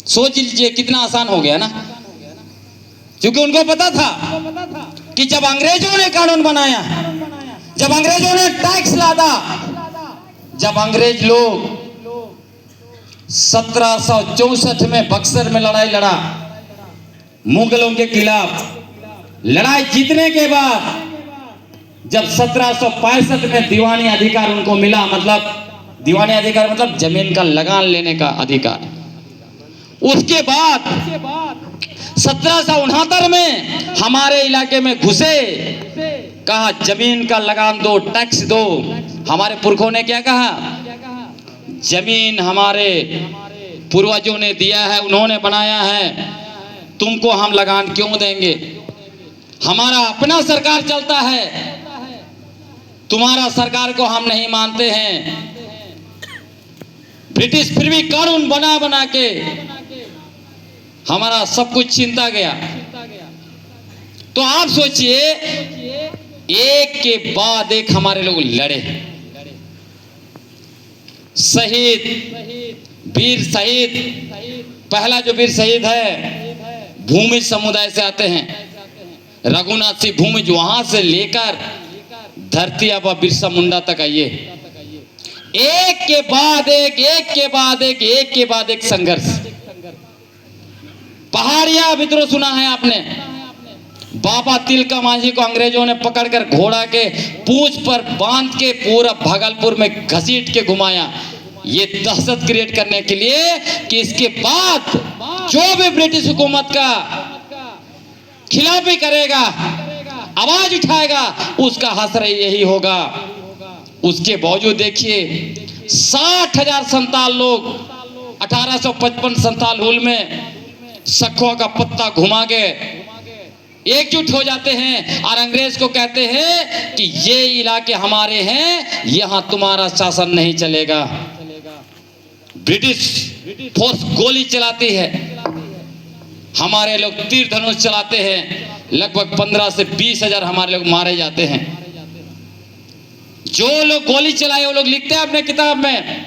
सोच लीजिए कितना आसान हो गया ना, क्योंकि उनको पता था कि जब अंग्रेजों ने कानून बनाया, जब अंग्रेजों ने टैक्स लादा, जब अंग्रेज लोग 1764 में बक्सर में लड़ाई लड़ा मुगलों के खिलाफ, लड़ाई जीतने के बाद जब 1765 में दीवानी अधिकार उनको मिला, मतलब दीवानी अधिकार मतलब जमीन का लगान लेने का अधिकार, उसके बाद 1769 में हमारे इलाके में घुसे, कहा जमीन का लगान दो, टैक्स दो। हमारे पुरखों ने क्या कहा, जमीन हमारे पूर्वजों ने दिया है, उन्होंने बनाया है, तुमको हम लगान क्यों देंगे? हमारा अपना सरकार चलता है, तुम्हारा सरकार को हम नहीं मानते हैं। ब्रिटिश फिर भी कानून बना बना के हमारा सब कुछ छीनता गया। तो आप सोचिए, एक के बाद एक हमारे लोग लड़े, शहीद, वीर शहीद। पहला जो वीर शहीद है भूमि समुदाय से आते हैं, रघुनाथ सिंह भूमिज, वहां से लेकर धरती आबा बिरसा मुंडा तक आइए, एक के बाद एक, एक के बाद एक, एक के बाद एक संघर्ष। पहाड़िया विद्रोह सुना है आपने, बाबा तिलका मांझी को अंग्रेजों ने पकड़कर घोड़ा के पूंछ पर बांध के पूरा भागलपुर में घसीट के घुमाया, ये दहशत क्रिएट करने के लिए कि इसके बाद जो भी ब्रिटिश हुकूमत का खिलाफी करेगा, आवाज उठाएगा, उसका हश्र यही होगा। उसके बावजूद देखिए 60,000 संताल लोग 1855 संताल हुल में सखुआ का पत्ता घुमा के एकजुट हो जाते हैं और अंग्रेज को कहते हैं कि ये इलाके हमारे हैं, यहां तुम्हारा शासन नहीं चलेगा। ब्रिटिश फोर्स गोली चलाती है, हमारे लोग तीर धनुष चलाते हैं, लगभग 15 से 20,000 हमारे लोग मारे जाते हैं। जो लोग गोली चलाए वो लोग लिखते हैं अपने किताब में,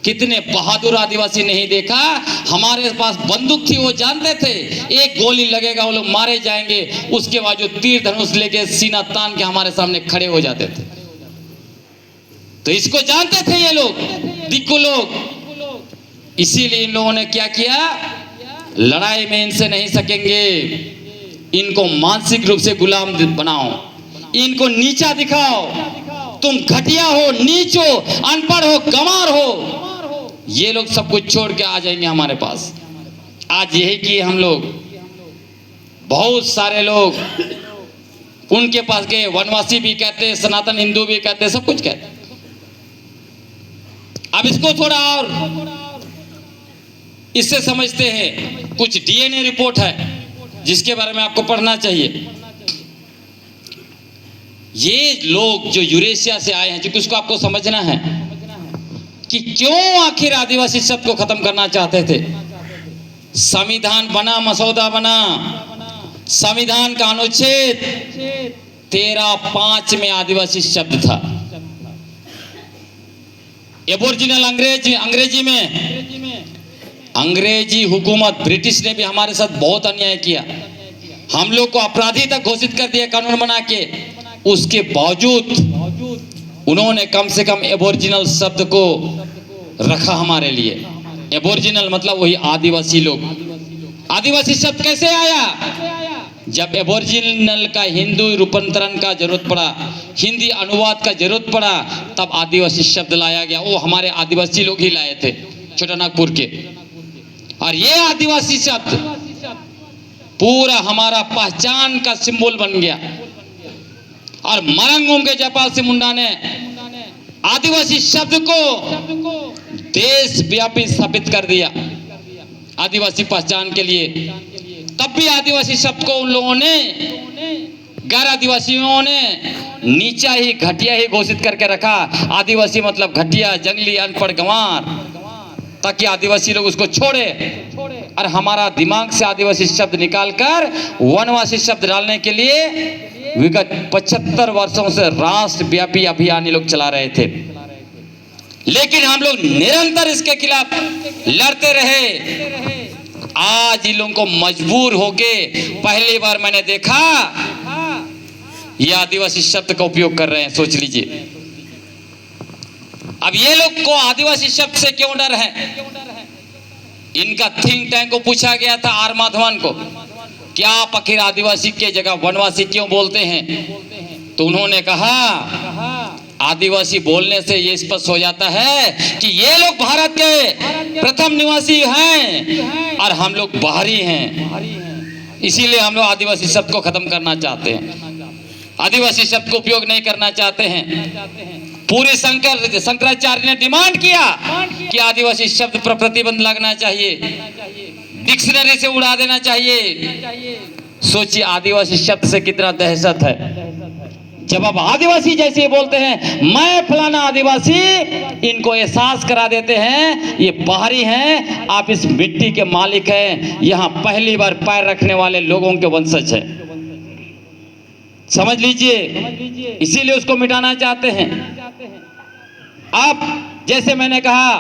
कितने बहादुर आदिवासी नहीं देखा, हमारे पास बंदूक थी, वो जानते थे एक गोली लगेगा वो लोग मारे जाएंगे, उसके बाद जो तीर धनुष लेके सीना तान के हमारे सामने खड़े हो जाते थे। तो इसको जानते थे ये लोग, दिक्कू लोग। इसीलिए इन लोगों ने क्या किया, लड़ाई में इनसे नहीं सकेंगे, इनको मानसिक रूप से गुलाम बनाओ, इनको नीचा दिखाओ, तुम घटिया हो, नीच हो, अनपढ़ हो, गंवार हो, ये लोग सब कुछ छोड़ के आ जाएंगे हमारे पास। आज यही किए हम लोग, बहुत सारे लोग उनके पास गए, वनवासी भी कहते, सनातन हिंदू भी कहते, सब कुछ कहते। अब इसको थोड़ा और इससे समझते हैं, कुछ डीएनए रिपोर्ट है जिसके बारे में आपको पढ़ना चाहिए। ये लोग जो यूरेशिया से आए हैं, क्योंकि उसको आपको समझना है कि क्यों आखिर आदिवासी शब्द को खत्म करना चाहते थे। संविधान बना, मसौदा बना, संविधान का अनुच्छेद 13(5) में आदिवासी शब्द था। एबोरिजिनल अंग्रेजी में अंग्रेजी हुकूमत ब्रिटिश ने भी हमारे साथ बहुत अन्याय किया, हम लोग को अपराधी तक घोषित कर दिया कानून बना के। उसके बावजूद उन्होंने कम से कम एबोरिजिनल शब्द को रखा हमारे लिए। एबोरिजिनल मतलब वही आदिवासी लोग। आदिवासी शब्द कैसे आया? जब एबोरिजिनल का हिंदू रूपांतरण का जरूरत पड़ा, हिंदी अनुवाद का जरूरत पड़ा, तब आदिवासी शब्द लाया गया। वो हमारे आदिवासी लोग ही लाए थे, छोटानागपुर के। और ये आदिवासी शब्द पूरा हमारा पहचान का सिंबल बन गया। और मरंगों के जयपाल सिंह मुंडा ने आदिवासी शब्द को देश व्यापी स्थापित कर दिया आदिवासी पहचान के लिए। तब भी आदिवासी शब्द को उन लोगों ने, गैर आदिवासियों ने नीचा ही, घटिया ही घोषित करके रखा। आदिवासी मतलब घटिया, जंगली, अनपढ़, गंवार, ताकि आदिवासी लोग उसको छोड़े। और हमारा दिमाग से आदिवासी शब्द निकालकर वनवासी शब्द डालने के लिए विगत 75 वर्षों से राष्ट्रव्यापी अभियान ये लोग चला रहे थे। लेकिन हम लोग निरंतर इसके खिलाफ लड़ते रहे। आज इन लोगों को मजबूर होके पहली बार मैंने देखा ये आदिवासी शब्द का उपयोग कर रहे हैं। सोच लीजिए, अब ये लोग को आदिवासी शब्द से क्यों डर है? इनका थिंक टैंक को पूछा गया था, आर माधवन को, क्या आप आखिर आदिवासी के जगह वनवासी क्यों बोलते हैं? तो उन्होंने कहा आदिवासी बोलने से ये स्पष्ट हो जाता है कि ये लोग भारत के प्रथम निवासी हैं और हम लोग बाहरी हैं। इसीलिए हम लोग आदिवासी शब्द को खत्म करना चाहते हैं, आदिवासी शब्द को उपयोग नहीं करना चाहते हैं। पूरे शंकराचार्य ने डिमांड किया कि आदिवासी शब्द पर प्रतिबंध लगना चाहिए, डिक्शनरी से उड़ा देना चाहिए। सोचिए आदिवासी शब्द से कितना दहशत है। जब आप आदिवासी जैसे बोलते हैं, मैं फलाना आदिवासी, इनको एहसास करा देते हैं ये बाहरी हैं, आप इस मिट्टी के मालिक हैं, यहाँ पहली बार पैर रखने वाले लोगों के वंशज हैं। समझ लीजिए, इसीलिए उसको मिटाना चाहते हैं। अब जैसे मैंने कहा,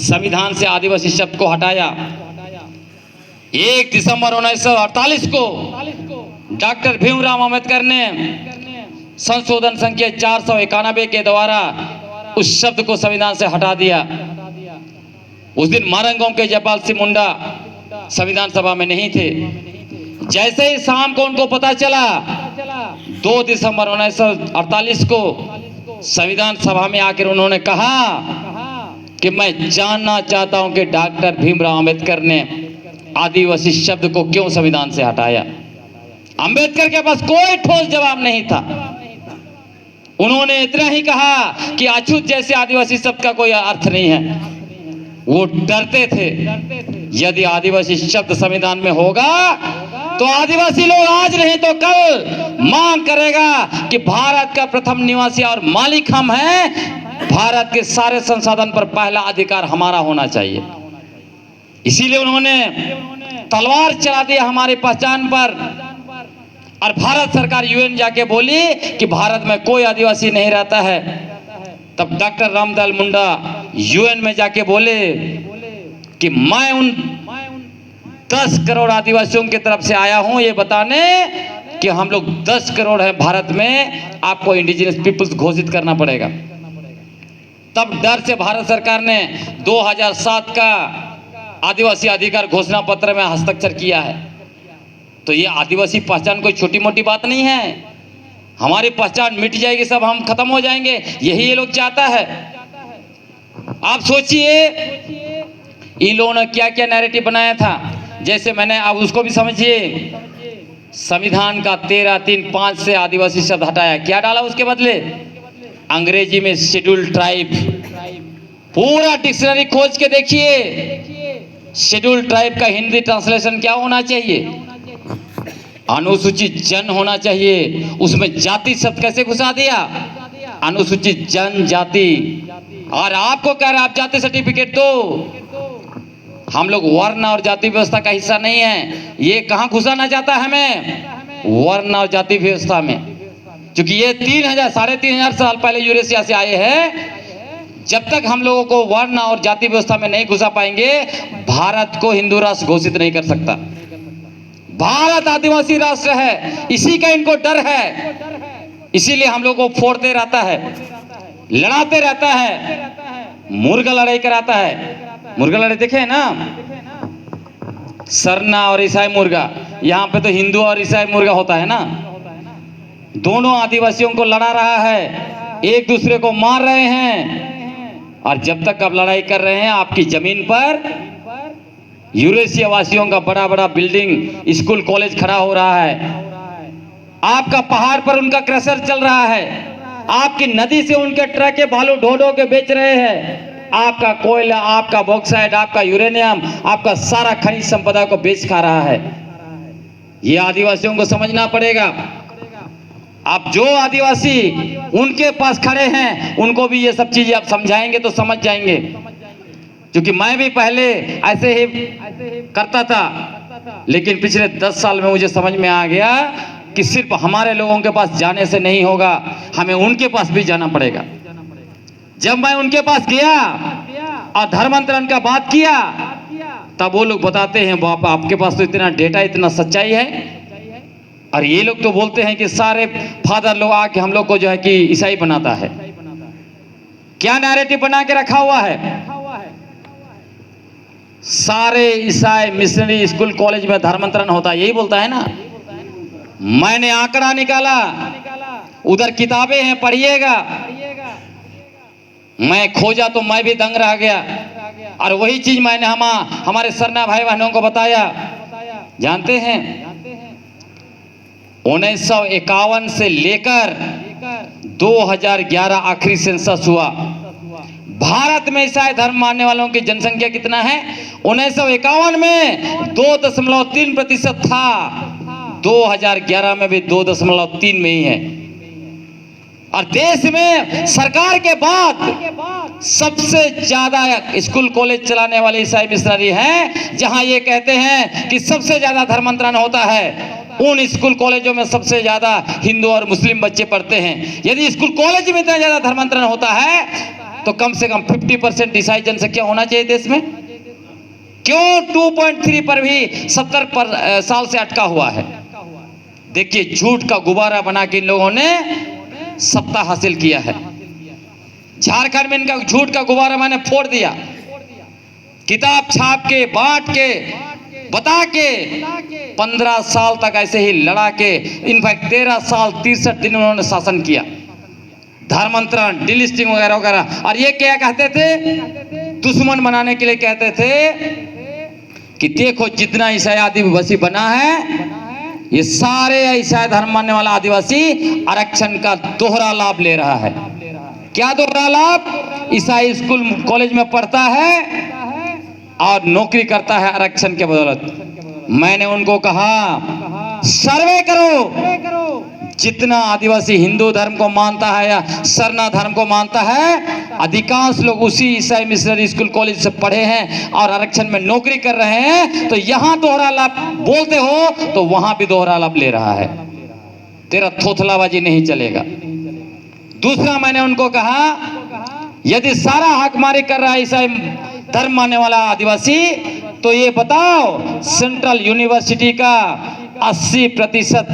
संविधान से आदिवासी शब्द को हटाया। 1 दिसंबर 1948 को डॉक्टर भीमराव अंबेडकर ने संशोधन संख्या 491 के द्वारा उस शब्द को संविधान से हटा दिया। उस दिन मरंगों के जयपाल सिंह मुंडा संविधान सभा में नहीं थे। जैसे ही शाम को उनको पता चला, 2 दिसंबर 1948 को संविधान सभा में आकर उन्होंने कहा कि मैं जानना चाहता हूं कि डॉक्टर भीमराव अंबेडकर ने आदिवासी शब्द को क्यों संविधान से हटाया। अंबेडकर के पास कोई ठोस जवाब नहीं था। उन्होंने इतना ही कहा कि अछूत जैसे आदिवासी शब्द का कोई अर्थ नहीं है। वो डरते थे यदि आदिवासी शब्द संविधान में होगा तो आदिवासी लोग आज नहीं तो कल मांग करेगा कि भारत का प्रथम निवासी और मालिक हम हैं, भारत के सारे संसाधन पर पहला अधिकार हमारा होना चाहिए। इसीलिए उन्होंने तलवार चला दिया हमारी पहचान पर। और भारत सरकार यूएन जाके बोली कि भारत में कोई आदिवासी नहीं रहता है। तब डॉक्टर रामदयाल मुंडा यूएन में जाके बोले कि मैं उन 10 करोड़ आदिवासियों की तरफ से आया हूं ये बताने कि हम लोग 10 करोड़ हैं भारत में, आपको इंडिजिनस पीपल्स घोषित करना पड़ेगा। तब डर से भारत सरकार ने 2007 का आदिवासी अधिकार घोषणा पत्र में हस्ताक्षर किया है। तो ये आदिवासी पहचान कोई छोटी मोटी बात नहीं है। हमारी पहचान मिट जाएगी, सब हम खत्म हो जाएंगे, यही ये लोग चाहता है। आप सोचिए इन लोगों ने क्या क्या नैरेटिव बनाया था। जैसे मैंने, आप उसको भी समझिए, संविधान का 13(3)(5) से आदिवासी शब्द हटाया, क्या डाला उसके बदले? अंग्रेजी में शेड्यूल्ड ट्राइब। पूरा डिक्शनरी खोज के देखिए, शेड्यूल्ड ट्राइब का हिंदी ट्रांसलेशन क्या होना चाहिए? अनुसूचित जन होना चाहिए। उसमें जाति शब्द कैसे घुसा दिया? अनुसूचित जनजाति। और आपको कह रहा आप जाति सर्टिफिकेट दो। हम लोग वर्ण और जाति व्यवस्था का हिस्सा नहीं है। ये कहां घुसाना चाहता है हमें? वर्ण और जाति व्यवस्था में। क्योंकि ये 3,000-3,500 साल पहले यूरेशिया से आए हैं। जब तक हम लोगों को वर्ण और जाति व्यवस्था में नहीं घुसा पाएंगे, भारत को हिंदू राष्ट्र घोषित नहीं कर सकता। भारत आदिवासी राष्ट्र है, इसी का इनको डर है। इसीलिए हम लोग को फोड़ते रहता है, लड़ाते रहता है। मुर्गा लड़ाई कराता है। मुर्गा लड़ाई देखे है ना, सरना और ईसाई मुर्गा। यहाँ पे तो हिंदू और ईसाई मुर्गा होता है ना। दोनों आदिवासियों को लड़ा रहा है, एक दूसरे को मार रहे हैं। और जब तक आप लड़ाई कर रहे हैं, आपकी जमीन पर यूरेशिया वासियों का बड़ा बड़ा बिल्डिंग, स्कूल, कॉलेज खड़ा हो रहा है। आपका पहाड़ पर उनका क्रशर चल रहा है। आपकी नदी से उनके ट्रक के बालू ढो ढो के बेच रहे हैं। आपका कोयला, आपका बॉक्साइट, आपका यूरेनियम, आपका सारा खनिज संपदा को बेच खा रहा है। ये आदिवासियों को समझना पड़ेगा। आप जो आदिवासी उनके पास खड़े हैं, उनको भी ये सब चीजें आप समझाएंगे तो समझ जाएंगे। क्योंकि मैं भी पहले ऐसे ही करता था, लेकिन पिछले 10 साल में मुझे समझ में आ गया कि सिर्फ हमारे लोगों के पास जाने से नहीं होगा, हमें उनके पास भी जाना पड़ेगा। जब मैं उनके पास गया और धर्मांतरण का बात किया, तब वो लोग बताते हैं, बाप आपके पास तो इतना डेटा, इतना सच्चाई है। और ये लोग तो बोलते हैं कि सारे फादर लोग आके हम लोग को जो है कि ईसाई बनाता है। क्या नैरेटिव बना के रखा हुआ है? सारे ईसाई मिशनरी स्कूल कॉलेज में धर्मांतरण होता है, यही बोलता है ना। मैंने आंकड़ा निकाला, उधर किताबें हैं, पढ़िएगा। मैं खोजा तो मैं भी दंग रह गया। और वही चीज मैंने हमारे सरना भाई बहनों को बताया। जानते हैं 1951 से लेकर 2011 आखिरी सेंसस हुआ। भारत में ईसाई धर्म मानने वालों की जनसंख्या कितना है? 1951 में 2.3% था, 2011 में भी 2.3 में ही है। और देश में सरकार के बाद सबसे ज्यादा स्कूल कॉलेज चलाने वाले ईसाई मिशनरी हैं। जहां ये कहते हैं कि सबसे ज्यादा धर्मांतरण होता है, उन स्कूल कॉलेजों में सबसे ज्यादा हिंदू और मुस्लिम बच्चे पढ़ते हैं। यदि स्कूल कॉलेज में इतना ज्यादा धर्मांतरण होता है, तो कम से कम 50% ईसाई जनसंख्या होना चाहिए देश में। क्यों 2.3 पर भी 70 साल से अटका हुआ है? देखिए, झूठ का गुब्बारा बना के इन लोगों ने सत्ता हासिल किया है। झारखंड में इनका झूठ का गुब्बारा मैंने फोड़ दिया। किताब छाप के, बांट के, बता के 15 साल तक ऐसे ही लड़ा के, इनफैक्ट 13 साल 63 दिन उन्होंने शासन किया। धर्मांतरण, डिलिस्टिंग वगैरह वगैरह। और ये क्या कहते थे? दुश्मन बनाने के लिए कहते थे कि देखो जितना ईसाई आदिवासी बना है, ये सारे ईसाई धर्म मानने वाला आदिवासी आरक्षण का दोहरा लाभ ले रहा है। क्या दोहरा लाभ? ईसाई स्कूल कॉलेज में पढ़ता है और नौकरी करता है आरक्षण के बदौलत। मैंने उनको कहा, सर्वे करो, जितना आदिवासी हिंदू धर्म को मानता है या सरना धर्म को मानता है, अधिकांश लोग उसी ईसाई मिशनरी स्कूल कॉलेज से पढ़े हैं और आरक्षण में नौकरी कर रहे हैं। तो यहां दोहरा लाभ बोलते हो तो वहां भी दोहरा लाभ ले रहा है। तेरा थोथलाबाजी नहीं चलेगा। दूसरा, मैंने उनको कहा, यदि सारा हकमारी कर रहा है ईसाई धर्म मानने वाला आदिवासी, तो ये बताओ सेंट्रल यूनिवर्सिटी का 80%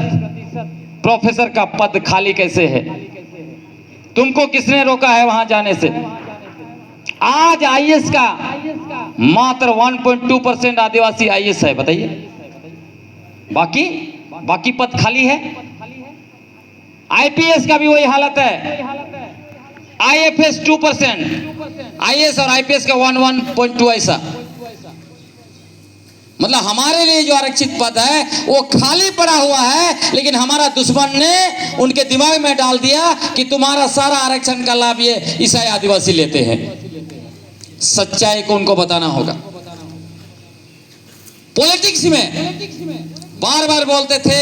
प्रोफेसर का पद खाली कैसे है? तुमको किसने रोका है वहां जाने से? आज आईएएस का मात्र 1.2% आदिवासी आईएएस है, बताइए। बाकी पद खाली है। आईपीएस का भी वही हालत है। आईएफएस 2%, आईएएस और आईपीएस का 1.2 ऐसा। मतलब हमारे लिए जो आरक्षित पद है वो खाली पड़ा हुआ है, लेकिन हमारा दुश्मन ने उनके दिमाग में डाल दिया कि तुम्हारा सारा आरक्षण का लाभ ये ईसाई आदिवासी लेते हैं। सच्चाई को उनको बताना होगा। पॉलिटिक्स में बार बार बोलते थे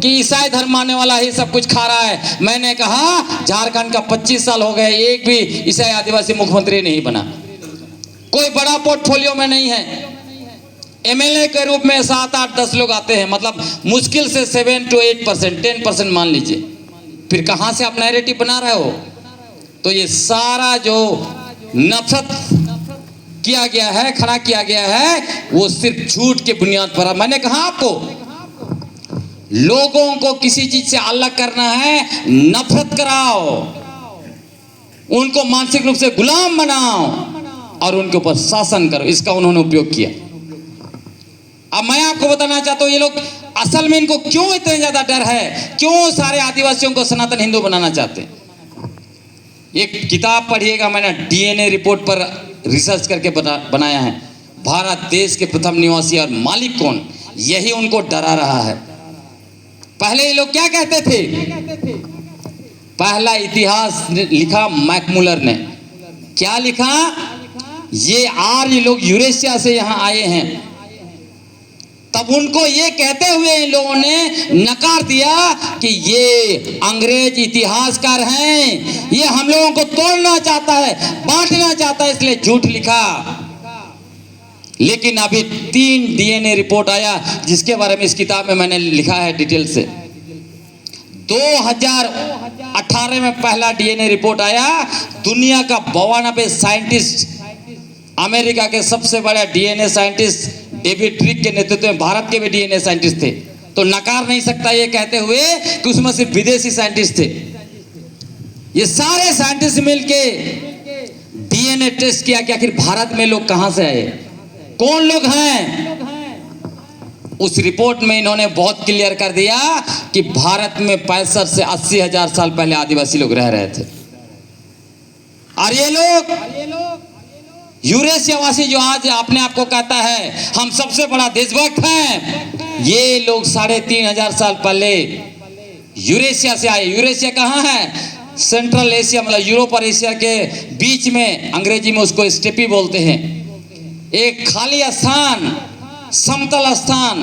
कि ईसाई धर्म मानने वाला ही सब कुछ खा रहा है। मैंने कहा, झारखंड का 25 साल हो गए, एक भी ईसाई आदिवासी मुख्यमंत्री नहीं बना। कोई बड़ा पोर्टफोलियो में नहीं है। एमएलए के रूप में 7, 8, 10 लोग आते हैं। मतलब मुश्किल से 7 to 8%, 10% मान लीजिए। फिर कहां से आप नैरेटिव बना रहे हो? तो ये सारा जो नफरत किया गया है, खड़ा किया गया है, वो सिर्फ झूठ के बुनियाद पर। मैंने कहा आपको, लोगों को किसी चीज से अलग करना है, नफरत कराओ। उनको मानसिक रूप से गुलाम बनाओ और उनके ऊपर शासन करो, इसका उन्होंने उपयोग किया। अब मैं आपको बताना चाहता हूं ये लोग असल में इनको क्यों इतने ज्यादा डर है, क्यों सारे आदिवासियों को सनातन हिंदू बनाना चाहते हैं। एक किताब पढ़िएगा, मैंने डीएनए रिपोर्ट पर रिसर्च करके बनाया है। भारत देश के प्रथम निवासी और मालिक कौन, यही उनको डरा रहा है। पहले ये लोग क्या कहते थे, पहला इतिहास लिखा मैकमुलर ने, क्या लिखा, ये आर्य लोग यूरेशिया से यहां आए हैं। तब उनको ये कहते हुए इन लोगों ने नकार दिया कि ये अंग्रेज इतिहासकार हैं, ये हम लोगों को तोड़ना चाहता है, बांटना चाहता है, इसलिए झूठ लिखा। लेकिन अभी 3 डीएनए रिपोर्ट आया जिसके बारे में इस किताब में मैंने लिखा है डिटेल से। 2018 में पहला डीएनए रिपोर्ट आया। दुनिया का 92 साइंटिस्ट, अमेरिका के सबसे बड़े डीएनए साइंटिस्ट डेविड ड्रिक के नेतृत्व में भारत के भी डीएनए साइंटिस्ट थे, तो नकार नहीं सकता ये कहते हुए कि उसमें सिर्फ विदेशी साइंटिस्ट थे। ये सारे साइंटिस्ट मिलके डीएनए टेस्ट किया कि आखिर भारत में लोग कहां से आए, कौन लोग हैं। उस रिपोर्ट में इन्होंने बहुत क्लियर कर दिया कि भारत में 65 से 80 हजार साल पहले आदिवासी लोग रह रहे थे। और ये लोग यूरेशियावासी जो आज अपने आप को कहता है हम सबसे बड़ा देशभक्त हैं, ये लोग 3500 साल पहले यूरेशिया से आए। यूरेशिया कहाँ है, सेंट्रल एशिया, मतलब यूरोप और एशिया के बीच में, अंग्रेजी में उसको स्टेपी बोलते हैं। एक खाली स्थान, समतल स्थान,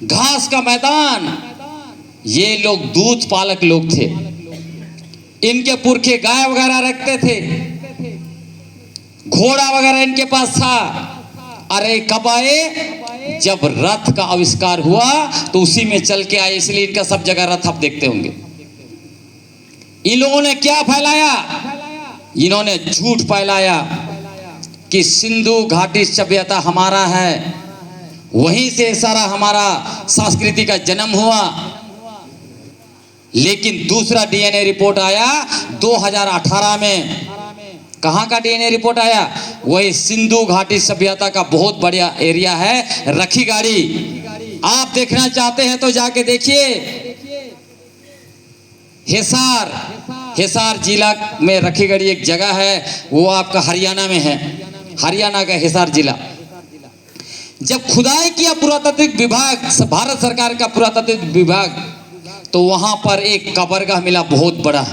घास का मैदान। ये लोग दूध पालक लोग थे। इनके पुरखे गाय वगैरह रखते थे, घोड़ा वगैरह इनके पास था। अरे कब आए, जब रथ का आविष्कार हुआ तो उसी में चल के आए, इसलिए इनका सब जगह रथ आप देखते होंगे। इन लोगों ने क्या फैलाया, इन्होंने झूठ फैलाया कि सिंधु घाटी सभ्यता हमारा है, वहीं से सारा हमारा संस्कृति का जन्म हुआ। लेकिन दूसरा डीएनए रिपोर्ट आया 2018 में। कहां का डीएनए रिपोर्ट आया, वही सिंधु घाटी सभ्यता का बहुत बड़ा एरिया है, रखीगाड़ी। आप देखना चाहते हैं तो जाके देखिए। हिसार जिला में रखीगढ़ी एक जगह है, वो आपका हरियाणा में है, हरियाणा का हिसार जिला। जब खुदाई किया पुरातात्विक विभाग, भारत सरकार का पुरातात्विक विभाग, तो वहां पर एक कबरगाह मिला बहुत बड़ा,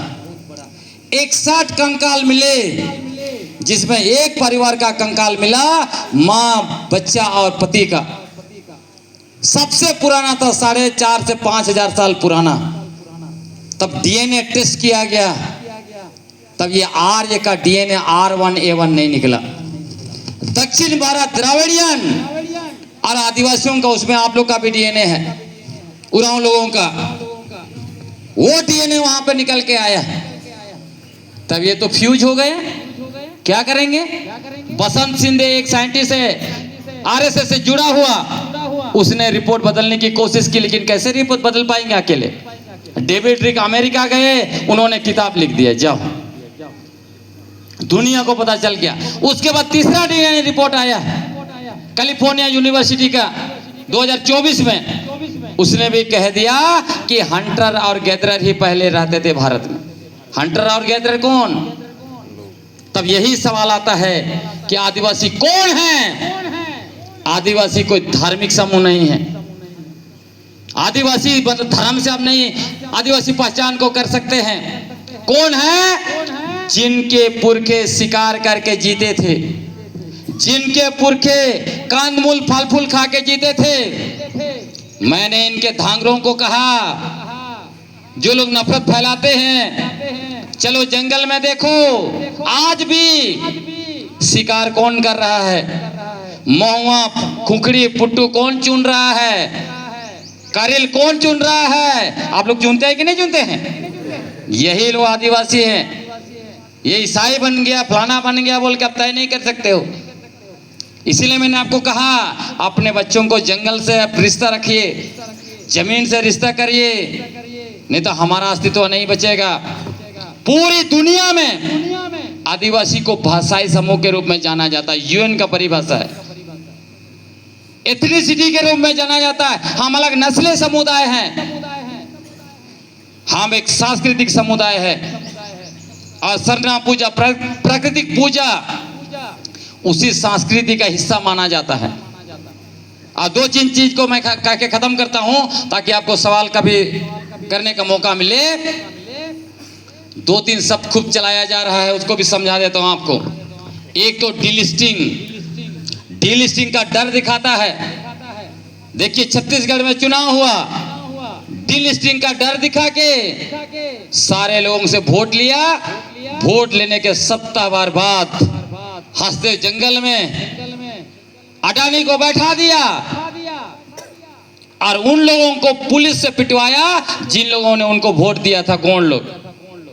61 कंकाल मिले, जिसमें एक परिवार का कंकाल मिला, मां, बच्चा और पति का। सबसे पुराना था 4,500 से 5,000 साल पुराना। तब डीएनए टेस्ट किया गया, तब ये आर्य का डीएनए R1A1 नहीं निकला। दक्षिण भारत द्राविडियन और आदिवासियों का, उसमें आप लोग का भी डीएनए है, उरांव लोगों का, वो डीएनए वहां पे निकल के आया। तब ये तो फ्यूज हो गए। क्या करेंगे, बसंत सिंधे एक साइंटिस्ट है, आरएसएस से जुड़ा हुआ, उसने रिपोर्ट बदलने की कोशिश की, लेकिन कैसे रिपोर्ट बदल पाएंगे अकेले। डेविड रिक अमेरिका गए, उन्होंने किताब लिख दिया, जाओ, दुनिया को पता चल गया। उसके बाद तीसरा डीएनए रिपोर्ट आया कैलिफोर्निया यूनिवर्सिटी का 2024 में। उसने भी कह दिया कि हंटर और गैदरर ही पहले रहते थे भारत में। हंटर और गैदरर कौन? तब यही सवाल आता है कि आदिवासी कौन है? आदिवासी कोई धार्मिक समूह नहीं है। आदिवासी धर्म से आप नहीं आदिवासी पहचान को कर सकते हैं। कौन है? जिनके पुरखे शिकार करके जीते थे, जिनके पुरखे कंदमूल फल फूल खा के जीते थे। मैंने इनके धांगरों को कहा, जो लोग नफरत फैलाते हैं, चलो जंगल में देखो, आज भी शिकार कौन कर रहा है? महुआ, खुखड़ी, पुट्टू कौन चुन रहा है? करेल कौन चुन रहा है? आप लोग चुनते हैं कि नहीं चुनते हैं? यही लोग आदिवासी हैं। ये ईसाई बन गया, फलाना बन गया बोल के आप तय नहीं कर सकते हो। इसीलिए मैंने आपको कहा, अपने बच्चों को जंगल से रिश्ता रखिए, जमीन से रिश्ता करिए, नहीं तो हमारा अस्तित्व नहीं बचेगा। पूरी दुनिया में आदिवासी को भाषाई समूह के रूप में जाना जाता है। यूएन का परिभाषा है। एथनिसिटी के रूप में जाना जाता है। हम अलग नस्लीय समुदाय हैं, हम एक सांस्कृतिक समुदाय है। और सरना पूजा, प्राकृतिक पूजा उसी संस्कृति का हिस्सा माना जाता है। और दो तीन चीज को मैं कह के खत्म करता हूं ताकि आपको सवाल कभी करने का मौका मिले। दो तीन शब्द खूब चलाया जा रहा है, उसको भी समझा देता हूं आपको। एक तो डीलिस्टिंग, डीलिस्टिंग का डर दिखाता है। देखिए छत्तीसगढ़ में चुनाव हुआ, डीलिस्टिंग का डर दिखा के सारे लोगों से वोट लिया। वोट लेने के सप्ताह बाद हंसते जंगल में अडानी को बैठा दिया और उन लोगों को पुलिस से पिटवाया जिन लोगों ने उनको वोट दिया था। गोंड लोग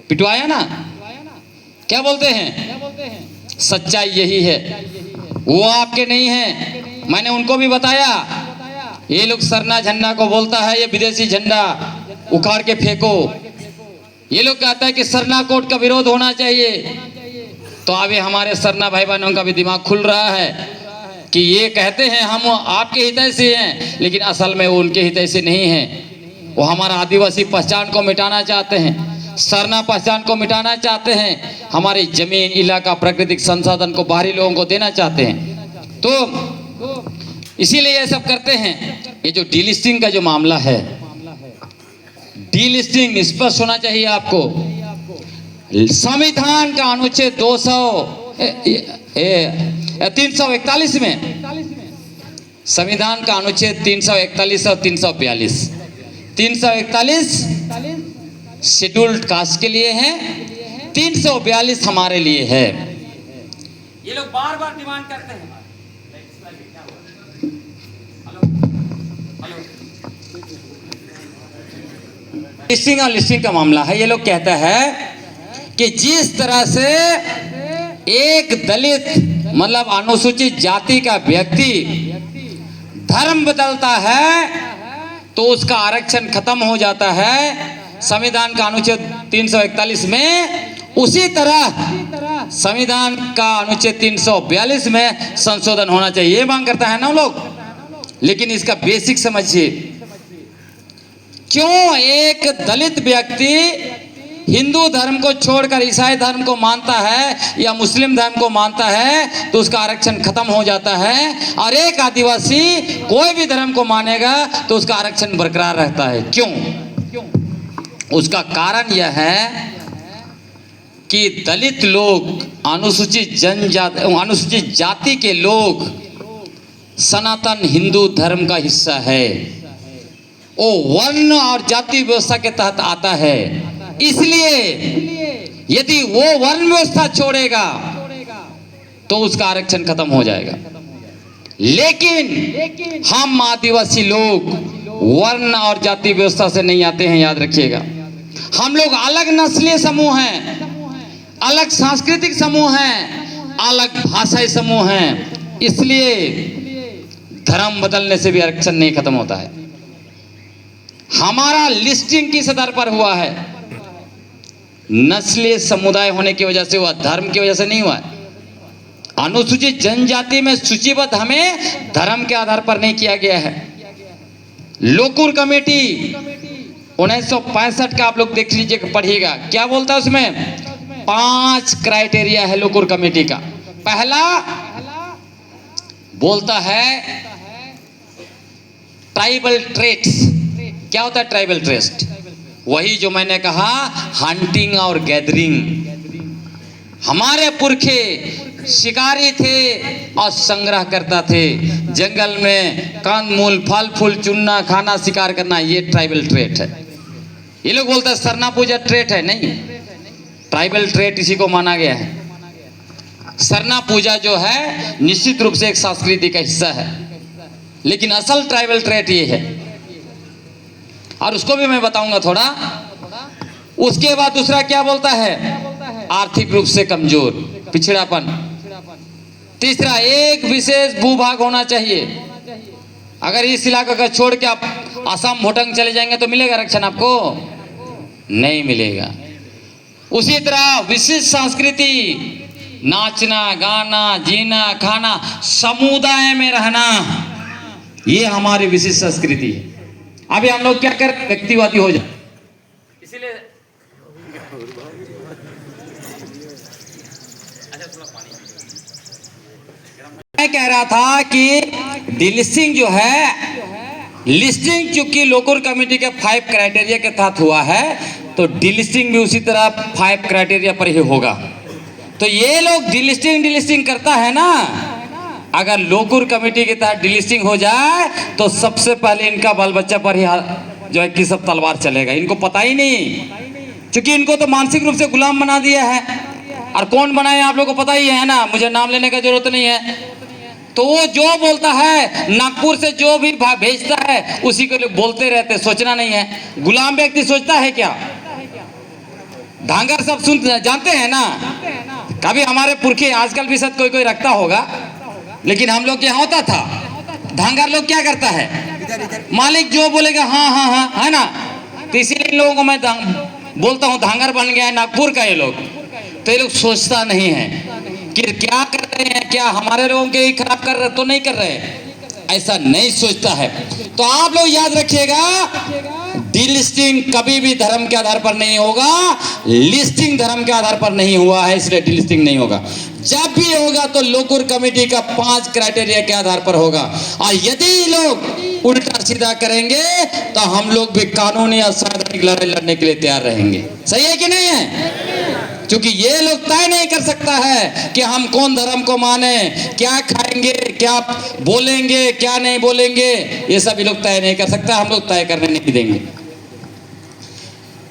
पिटवाया ना, क्या बोलते हैं? सच्चाई यही है। वो आपके नहीं है। मैंने उनको भी बताया, ये लोग सरना झंडा को बोलता है ये विदेशी झंडा, उखाड़ के फेंको। ये लोग कहता है कि सरना कोड का विरोध होना चाहिए। तो अभी हमारे सरना भाई बहनों का भी दिमाग खुल रहा है कि ये कहते हैं हम आपके हितैषी हैं, लेकिन असल में वो उनके हितैषी नहीं हैं। वो हमारा आदिवासी पहचान को मिटाना चाहते हैं, सरना पहचान को मिटाना चाहते हैं, हमारी जमीन, इलाका, प्राकृतिक संसाधन को बाहरी लोगों को देना चाहते हैं। तो इसीलिए ये सब करते हैं। ये जो डीलिस्टिंग का जो मामला है, डीलिस्टिंग स्पष्ट होना चाहिए आपको। संविधान का अनुच्छेद 341 में, संविधान का अनुच्छेद 341 और 342, 341 शेड्यूल्ड कास्ट के लिए है, 342 हमारे लिए है। ये लोग बार बार डिमांड करते हैं। लिस्टिंग और लिस्टिंग का मामला है। ये लोग कहता है कि जिस तरह से एक दलित मतलब अनुसूचित जाति का व्यक्ति धर्म बदलता है तो उसका आरक्षण खत्म हो जाता है संविधान का अनुच्छेद 341 में, उसी तरह संविधान का अनुच्छेद 342 में संशोधन होना चाहिए, ये मांग करता है ना लोग। लेकिन इसका बेसिक समझिए, क्यों एक दलित व्यक्ति हिंदू धर्म को छोड़कर ईसाई धर्म को मानता है या मुस्लिम धर्म को मानता है तो उसका आरक्षण खत्म हो जाता है, और एक आदिवासी कोई भी धर्म को मानेगा तो उसका आरक्षण बरकरार रहता है। क्यों? उसका कारण यह है कि दलित लोग, अनुसूचित जाति के लोग सनातन हिंदू धर्म का हिस्सा है। वो वर्ण और जाति व्यवस्था के तहत आता है। इसलिए यदि वो वर्ण व्यवस्था छोड़ेगा तो उसका आरक्षण खत्म हो जाएगा। लेकिन हम आदिवासी लोग वर्ण और जाति व्यवस्था से नहीं आते हैं, याद रखिएगा। हम लोग अलग नस्लीय समूह हैं, अलग सांस्कृतिक समूह हैं, अलग भाषाई समूह हैं। इसलिए धर्म बदलने से भी आरक्षण नहीं खत्म होता है। हमारा लिस्टिंग किस आधार पर हुआ है? नस्लीय समुदाय होने की वजह से हुआ, धर्म की वजह से नहीं हुआ। अनुसूचित जनजाति में सूचीबद्ध हमें धर्म के आधार पर नहीं किया गया है। लोकुर कमेटी 1965 का आप लोग देख लीजिए, पढ़िएगा, क्या बोलता है उसमें? 5 क्राइटेरिया है लोकुर कमेटी का। पहला बोलता है ट्राइबल ट्रेट्स। क्या होता है ट्राइबल ट्रेस्ट? वही जो मैंने कहा, हंटिंग और गैदरिंग। हमारे पुरखे शिकारी थे और संग्रह करता थे, जंगल में कंद मूल, फल फूल चुनना, खाना, शिकार करना, ये ट्राइबल ट्रेट है। ये लोग बोलते हैं सरना पूजा ट्रेट है, नहीं, ट्राइबल ट्रेट इसी को माना गया है। सरना पूजा जो है निश्चित रूप से एक संस्कृति का हिस्सा है, लेकिन असल ट्राइबल ट्रेट ये है, और उसको भी मैं बताऊंगा थोड़ा। उसके बाद दूसरा क्या बोलता है? आर्थिक रूप से कमजोर, पिछड़ापन। तीसरा, एक विशेष भूभाग होना चाहिए। अगर इस इलाके का छोड़ के आप असम भूटान चले जाएंगे तो मिलेगा आरक्षण? आपको नहीं मिलेगा। उसी तरह विशिष्ट संस्कृति, नाचना, गाना, जीना, खाना, समुदाय में रहना, ये हमारी विशिष्ट संस्कृति है। अभी हम लोग क्या कर रहे हैं, व्यक्तिवादी हो जाए। इसीलिए मैं कह रहा था कि डिलिस्टिंग जो है, लिस्टिंग चूंकि लोकल कमेटी के 5 क्राइटेरिया के तहत हुआ है, तो डिलिस्टिंग भी उसी तरह 5 क्राइटेरिया पर ही होगा। तो ये लोग डिलिस्टिंग करता है ना, अगर लोकल कमेटी के तहत डिलिस्टिंग हो जाए तो सबसे पहले इनका बाल बच्चा पर ही जो है कि सब तलवार चलेगा। इनको पता ही नहीं, क्योंकि इनको तो मानसिक रूप से गुलाम बना दिया है। और कौन बनाए आप लोगों को पता ही है ना, मुझे नाम लेने का जरूरत नहीं है। तो वो जो बोलता है, नागपुर से जो भी भेजता है उसी को लोग बोलते रहते, सोचना नहीं है। गुलाम व्यक्ति सोचता है क्या? धांगर सब सुन जानते हैं ना, कभी हमारे पुरखे, आजकल भी सब कोई कोई रखता होगा, लेकिन हम लोग यहाँ होता था। धांगर लोग क्या करता है, मालिक जो बोलेगा हाँ हाँ हाँ, है ना। तो इसीलिए इन लोगों को मैं बोलता हूँ धांगर बन गया है नागपुर का ये लोग। तो ये लोग सोचता नहीं है कि क्या कर रहे हैं, क्या हमारे लोगों के ही खराब कर रहे तो नहीं कर रहे, ऐसा नहीं सोचता है। तो आप लोग याद रखिएगा, डिलिस्टिंग कभी भी धर्म के आधार पर नहीं होगा, लिस्टिंग धर्म के आधार पर नहीं हुआ है, इसलिए डिलिस्टिंग नहीं होगा। जब भी होगा तो लोकल कमेटी का 5 क्राइटेरिया के आधार पर होगा। और यदि लोग उल्टा सीधा करेंगे तो हम लोग भी कानूनी और संवैधानिक लड़ाई लड़ने के लिए तैयार रहेंगे। सही है कि नहीं है? क्योंकि ये लोग तय नहीं कर सकता है कि हम कौन धर्म को माने, क्या खाएंगे, क्या बोलेंगे, क्या नहीं बोलेंगे, ये सब ये लोग तय नहीं कर सकता, हम लोग तय करने नहीं देंगे।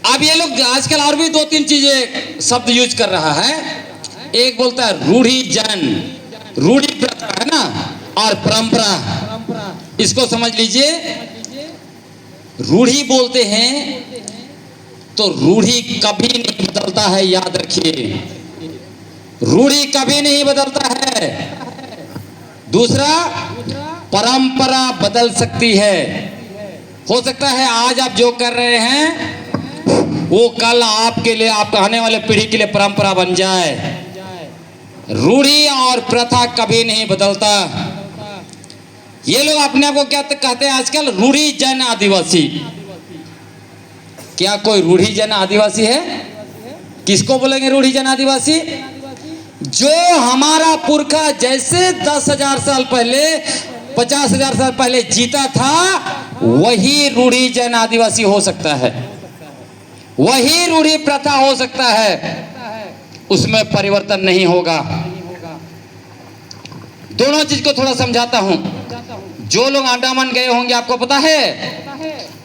अब ये लोग आजकल और भी 2-3 चीजें शब्द यूज कर रहा है। एक बोलता है रूढ़ी जन, रूढ़ी प्रथा है ना, और परंपरा। इसको समझ लीजिए, रूढ़ी बोलते हैं तो रूढ़ी कभी नहीं बदलता है, याद रखिए, रूढ़ी कभी नहीं बदलता है। दूसरा, परंपरा बदल सकती है। हो सकता है आज आप जो कर रहे हैं वो कल आपके लिए, आपका आने वाले पीढ़ी के लिए परंपरा बन जाए। रूढ़ी और प्रथा कभी नहीं बदलता। ये लोग अपने आप को क्या कहते हैं आजकल, रूढ़ी जन आदिवासी। क्या कोई रूढ़ी जन आदिवासी है? किसको बोलेंगे रूढ़ी जन आदिवासी? जो हमारा पुरखा जैसे 10,000 साल पहले, 50,000 साल पहले जीता था, वही रूढ़ी जन आदिवासी हो सकता है, वही रूढ़ी प्रथा हो सकता है, उसमें परिवर्तन नहीं होगा। दोनों चीज को थोड़ा समझाता हूं। जो लोग अंडमान गए होंगे आपको पता है,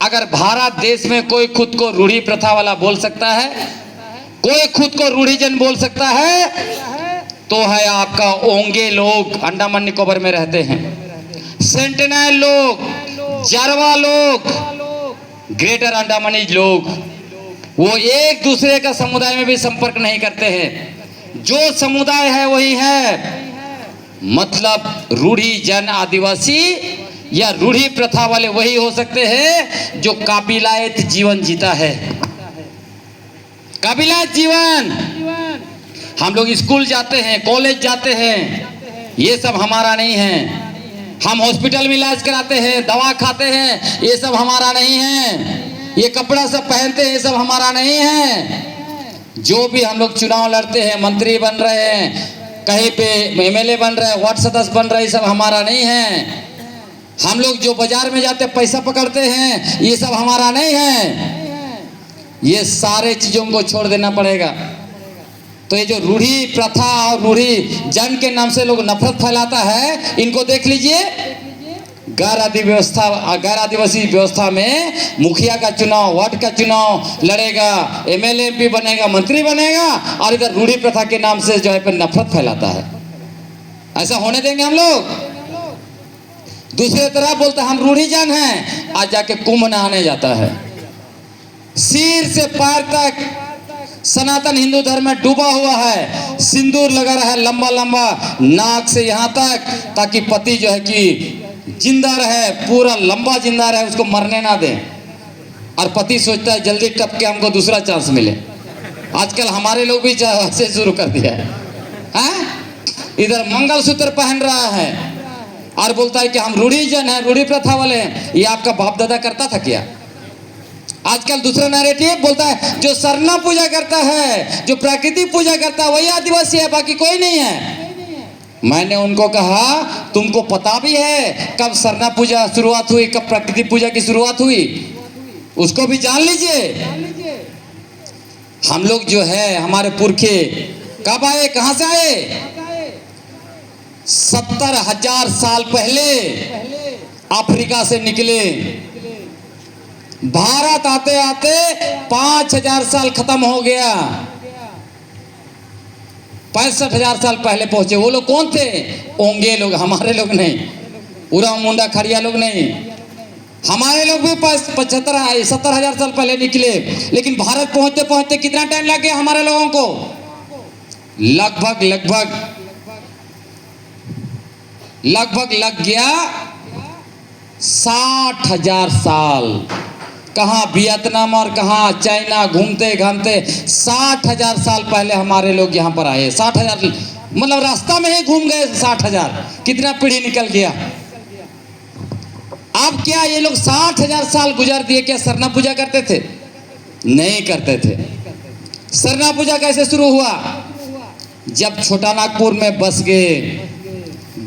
अगर भारत देश में कोई खुद को रूढ़ी प्रथा वाला बोल सकता है, कोई खुद को रूढ़ीजन बोल सकता है, तो है आपका ओंगे लोग, अंडमान निकोबार में रहते हैं, सेंटिनल लोग, जारवा लोग, ग्रेटर अंडमानीज लोग। वो एक दूसरे का समुदाय में भी संपर्क नहीं करते हैं, जो समुदाय है वही है। मतलब रूढ़ी जन आदिवासी या रूढ़ी प्रथा वाले वही हो सकते हैं जो काबिलायत जीवन जीता है। काबिलायत जीवन, हम लोग स्कूल जाते हैं, कॉलेज जाते हैं, ये सब हमारा नहीं है। हम हॉस्पिटल में इलाज कराते हैं, दवा खाते हैं, ये सब हमारा नहीं है। ये कपड़ा सब पहनते हैं, ये सब हमारा नहीं है। जो भी हम लोग चुनाव लड़ते हैं, मंत्री बन रहे हैं, कहीं पे एमएलए बन रहे हैं, वार्ड सदस्य बन रहे हैं, ये सब हमारा नहीं है। हम लोग जो बाजार में जाते पैसा पकड़ते हैं, ये सब हमारा नहीं है। ये सारे चीजों को छोड़ देना पड़ेगा। तो ये जो रूढ़ी प्रथा और रूढ़ी जन के नाम से लोग नफरत फैलाता है, इनको देख लीजिए। गैर आदिवासी व्यवस्था में मुखिया का चुनाव, वार्ड का चुनाव लड़ेगा, एमएलए एमपी बनेगा, मंत्री बनेगा, और इधर रूढ़ी प्रथा के नाम से जो है पे नफरत फैलाता है। ऐसा होने देंगे हम लोग? दूसरे तरफ बोलता है हम रूढ़ी जन हैं, आज जाके कुंभ नहाने जाता है, सिर से पैर तक सनातन हिंदू धर्म में डूबा हुआ है, सिंदूर लगा रहा है लंबा लंबा नाक से यहाँ तक, ताकि पति जो है कि जिंदा रहे, पूरा लंबा जिंदा रहे, उसको मरने ना दे। और पति सोचता है जल्दी टप के हमको दूसरा चांस मिले। आजकल हमारे लोग भी ऐसे शुरू कर दिया है, हैं? इधर मंगलसूत्र पहन रहा है और बोलता है कि हम रूढ़ीजन हैं, रूढ़ी प्रथा वाले हैं। ये आपका बाप दादा करता था क्या? आजकल दूसरा नैरेटिव बोलता है जो सरना पूजा करता है, जो प्रकृति पूजा करता है वही आदिवासी है, बाकी कोई नहीं है। मैंने उनको कहा तुमको पता भी है कब सरना पूजा शुरुआत हुई, कब प्रकृति पूजा की शुरुआत हुई, उसको भी जान लीजिए। हम लोग जो है हमारे पुरखे कब आए, कहां से आए? 70,000 साल पहले अफ्रीका से निकले। भारत आते आते 5,000 साल खत्म हो गया, 65,000 साल पहले पहुंचे। वो लोग कौन थे? ओंगे लोग, हमारे लोग नहीं, उरा मुंडा खड़िया लोग नहीं। हमारे लोग भी 70,000 साल पहले निकले, लेकिन भारत पहुंचते पहुंचते कितना टाइम लग गया हमारे लोगों को? लगभग लग गया 60,000 साल। कहाँ वियतनाम और कहाँ चाइना घूमते घामते 60,000 साल पहले हमारे लोग यहाँ पर आए। 60,000 मतलब रास्ता में ही घूम गए 60,000, कितना पीढ़ी निकल गया। अब क्या ये लोग 60,000 साल गुजार दिए, क्या सरना पूजा करते थे? नहीं करते थे। सरना पूजा कैसे शुरू हुआ? जब छोटा नागपुर में बस गए,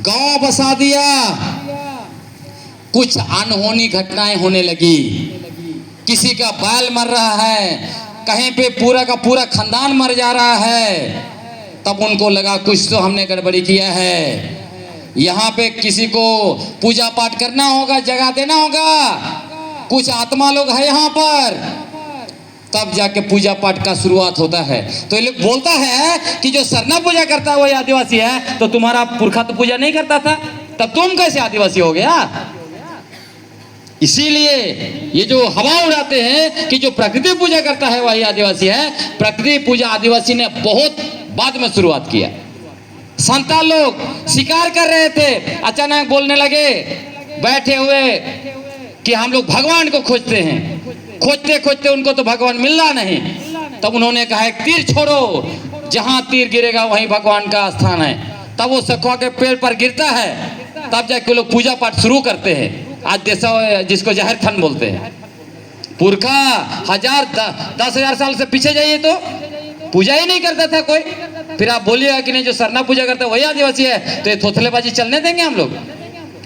गांव बसा दिया, कुछ अनहोनी घटनाएं होने लगी। किसी का बैल मर रहा है, कहीं पे पूरा का पूरा खानदान मर जा रहा है, तब उनको लगा कुछ तो हमने गड़बड़ी किया है, यहाँ पे किसी को पूजा पाठ करना होगा, जगह देना होगा, कुछ आत्मा लोग है यहाँ पर। तब जाके पूजा पाठ का शुरुआत होता है। तो ये लोग बोलता है कि जो सरना पूजा करता है वही आदिवासी है, तो तुम्हारा पुरखा तो पूजा नहीं करता था, तब तुम कैसे आदिवासी हो गया? इसीलिए ये जो हवा उड़ाते हैं कि जो प्रकृति पूजा करता है वही आदिवासी है, प्रकृति पूजा आदिवासी ने बहुत बाद में शुरुआत किया। संताल लोग शिकार कर रहे थे, अचानक बोलने लगे बैठे हुए कि हम लोग भगवान को खोजते हैं। खोजते खोजते उनको तो भगवान मिल रहा नहीं, तब उन्होंने कहा एक तीर छोड़ो, जहां तीर गिरेगा वहीं भगवान का स्थान है। तब वो सखुआ के पेड़ पर गिरता है, तब जाके लोग पूजा पाठ शुरू करते हैं। आज जैसा जिसको जहर थन बोलते हैं, पुरखा 10,000 साल से पीछे जाइए तो पूजा ही नहीं करता था कोई। फिर आप बोलिएगा कि नहीं जो सरना पूजा करता है वही आदिवासी है, तो ये थोथलेबाजी चलने देंगे हम लोग?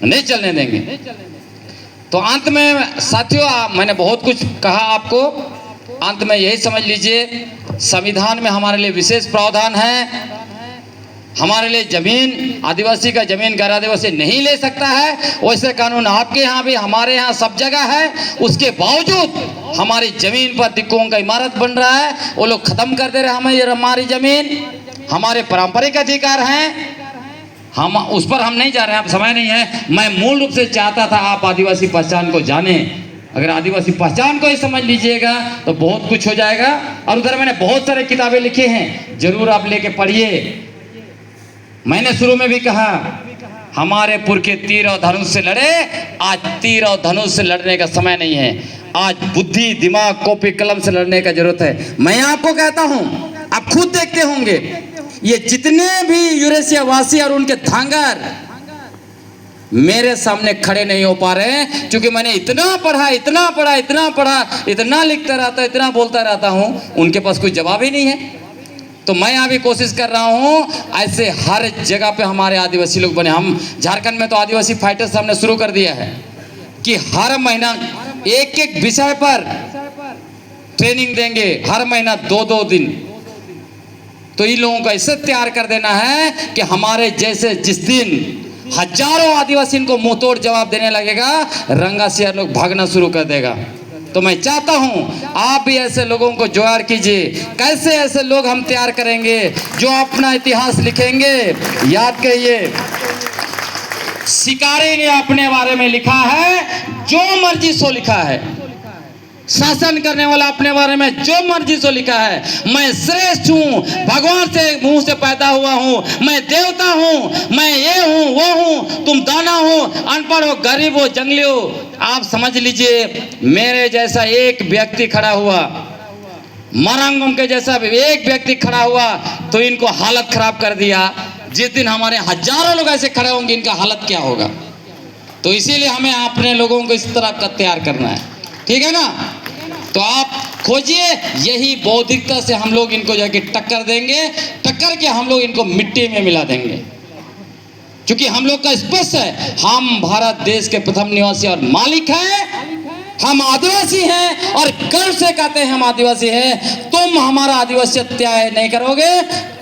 नहीं चलने देंगे। तो अंत में साथियों, मैंने बहुत कुछ कहा आपको, अंत में यही समझ लीजिए संविधान में हमारे लिए विशेष प्रावधान है। हमारे लिए जमीन, आदिवासी का जमीन गैर आदिवासी नहीं ले सकता है, वैसे कानून आपके यहाँ भी हमारे यहाँ सब जगह है। उसके बावजूद हमारी जमीन पर दिक्कों का इमारत बन रहा है, वो लोग खत्म कर दे रहे हैं हमारी जमीन। हमारे पारंपरिक अधिकार हैं, हम उस पर हम नहीं जा रहे हैं, अब समय नहीं है। मैं मूल रूप से चाहता था आप आदिवासी पहचान को जाने। अगर आदिवासी पहचान को ही समझ लीजिएगा तो बहुत कुछ हो जाएगा। और उधर मैंने बहुत सारे किताबें लिखे हैं, जरूर आप लेके पढ़िए। मैंने शुरू में भी कहा हमारे पुरखे तीर और धनुष से लड़े, आज तीर और धनुष से लड़ने का समय नहीं है। आज बुद्धि, दिमाग, कॉपी कलम से लड़ने का जरूरत है। मैं आपको कहता हूं, आप खुद देखते होंगे ये जितने भी यूरेशिया वासी और उनके धांगर मेरे सामने खड़े नहीं हो पा रहे हैं, क्योंकि मैंने इतना पढ़ा, इतना लिखता रहता, इतना बोलता रहता हूं, उनके पास कोई जवाब ही नहीं है। तो मैं अभी कोशिश कर रहा हूं ऐसे हर जगह पे हमारे आदिवासी लोग बने। हम झारखंड में तो आदिवासी फाइटर्स हमने शुरू कर दिया है कि हर महीना एक एक विषय पर ट्रेनिंग देंगे, हर महीना 2-2 दिन। तो इन लोगों को ऐसे तैयार कर देना है कि हमारे जैसे जिस दिन हजारों आदिवासी इनको मुंह तोड़ जवाब देने लगेगा, रंगासिया लोग भागना शुरू कर देगा। तो मैं चाहता हूं आप भी ऐसे लोगों को जुगाड़ कीजिए। कैसे ऐसे लोग हम तैयार करेंगे जो अपना इतिहास लिखेंगे? याद करिए, शिकारी ने अपने बारे में लिखा है जो मर्जी सो लिखा है, शासन करने वाला अपने बारे में जो मर्जी सो लिखा है। मैं श्रेष्ठ हूँ, भगवान से मुंह से पैदा हुआ हूँ, मैं देवता हूँ, मैं ये हूँ वो हूँ, तुम दाना हो, अनपढ़ हो, गरीब हो, जंगली हो। आप समझ लीजिए मेरे जैसा एक व्यक्ति खड़ा हुआ मरंगम के जैसा एक व्यक्ति खड़ा हुआ तो इनको हालत खराब कर दिया। जिस दिन हमारे हजारों लोग ऐसे खड़े होंगे इनका हालत क्या होगा। तो इसीलिए हमें अपने लोगों को इस तरह का तैयार करना है, ठीक है ना। तो आप खोजिए, यही बौद्धिकता से हम लोग इनको जाके टक्कर देंगे, टक्कर के हम लोग इनको मिट्टी में मिला देंगे। क्योंकि हम लोग का स्पष्ट है, हम भारत देश के प्रथम निवासी और मालिक हैं, हम आदिवासी हैं और गर्व से कहते हैं हम आदिवासी हैं। तुम हमारा आदिवासी त्याग नहीं करोगे,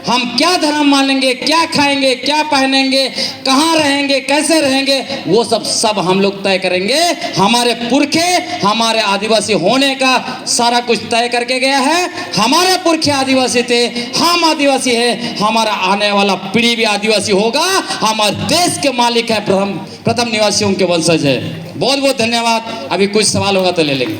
हम क्या धर्म मानेंगे, क्या खाएंगे, क्या पहनेंगे, कहाँ रहेंगे, कैसे रहेंगे, वो सब हम लोग तय करेंगे। हमारे पुरखे हमारे आदिवासी होने का सारा कुछ तय करके गया है। हमारे पुरखे आदिवासी थे, हम आदिवासी हैं, हमारा आने वाला पीढ़ी भी आदिवासी होगा। हमारे देश के मालिक है, प्रथम निवासियों के वंशज है। बहुत बहुत धन्यवाद। अभी कुछ सवाल होगा तो ले लेंगे।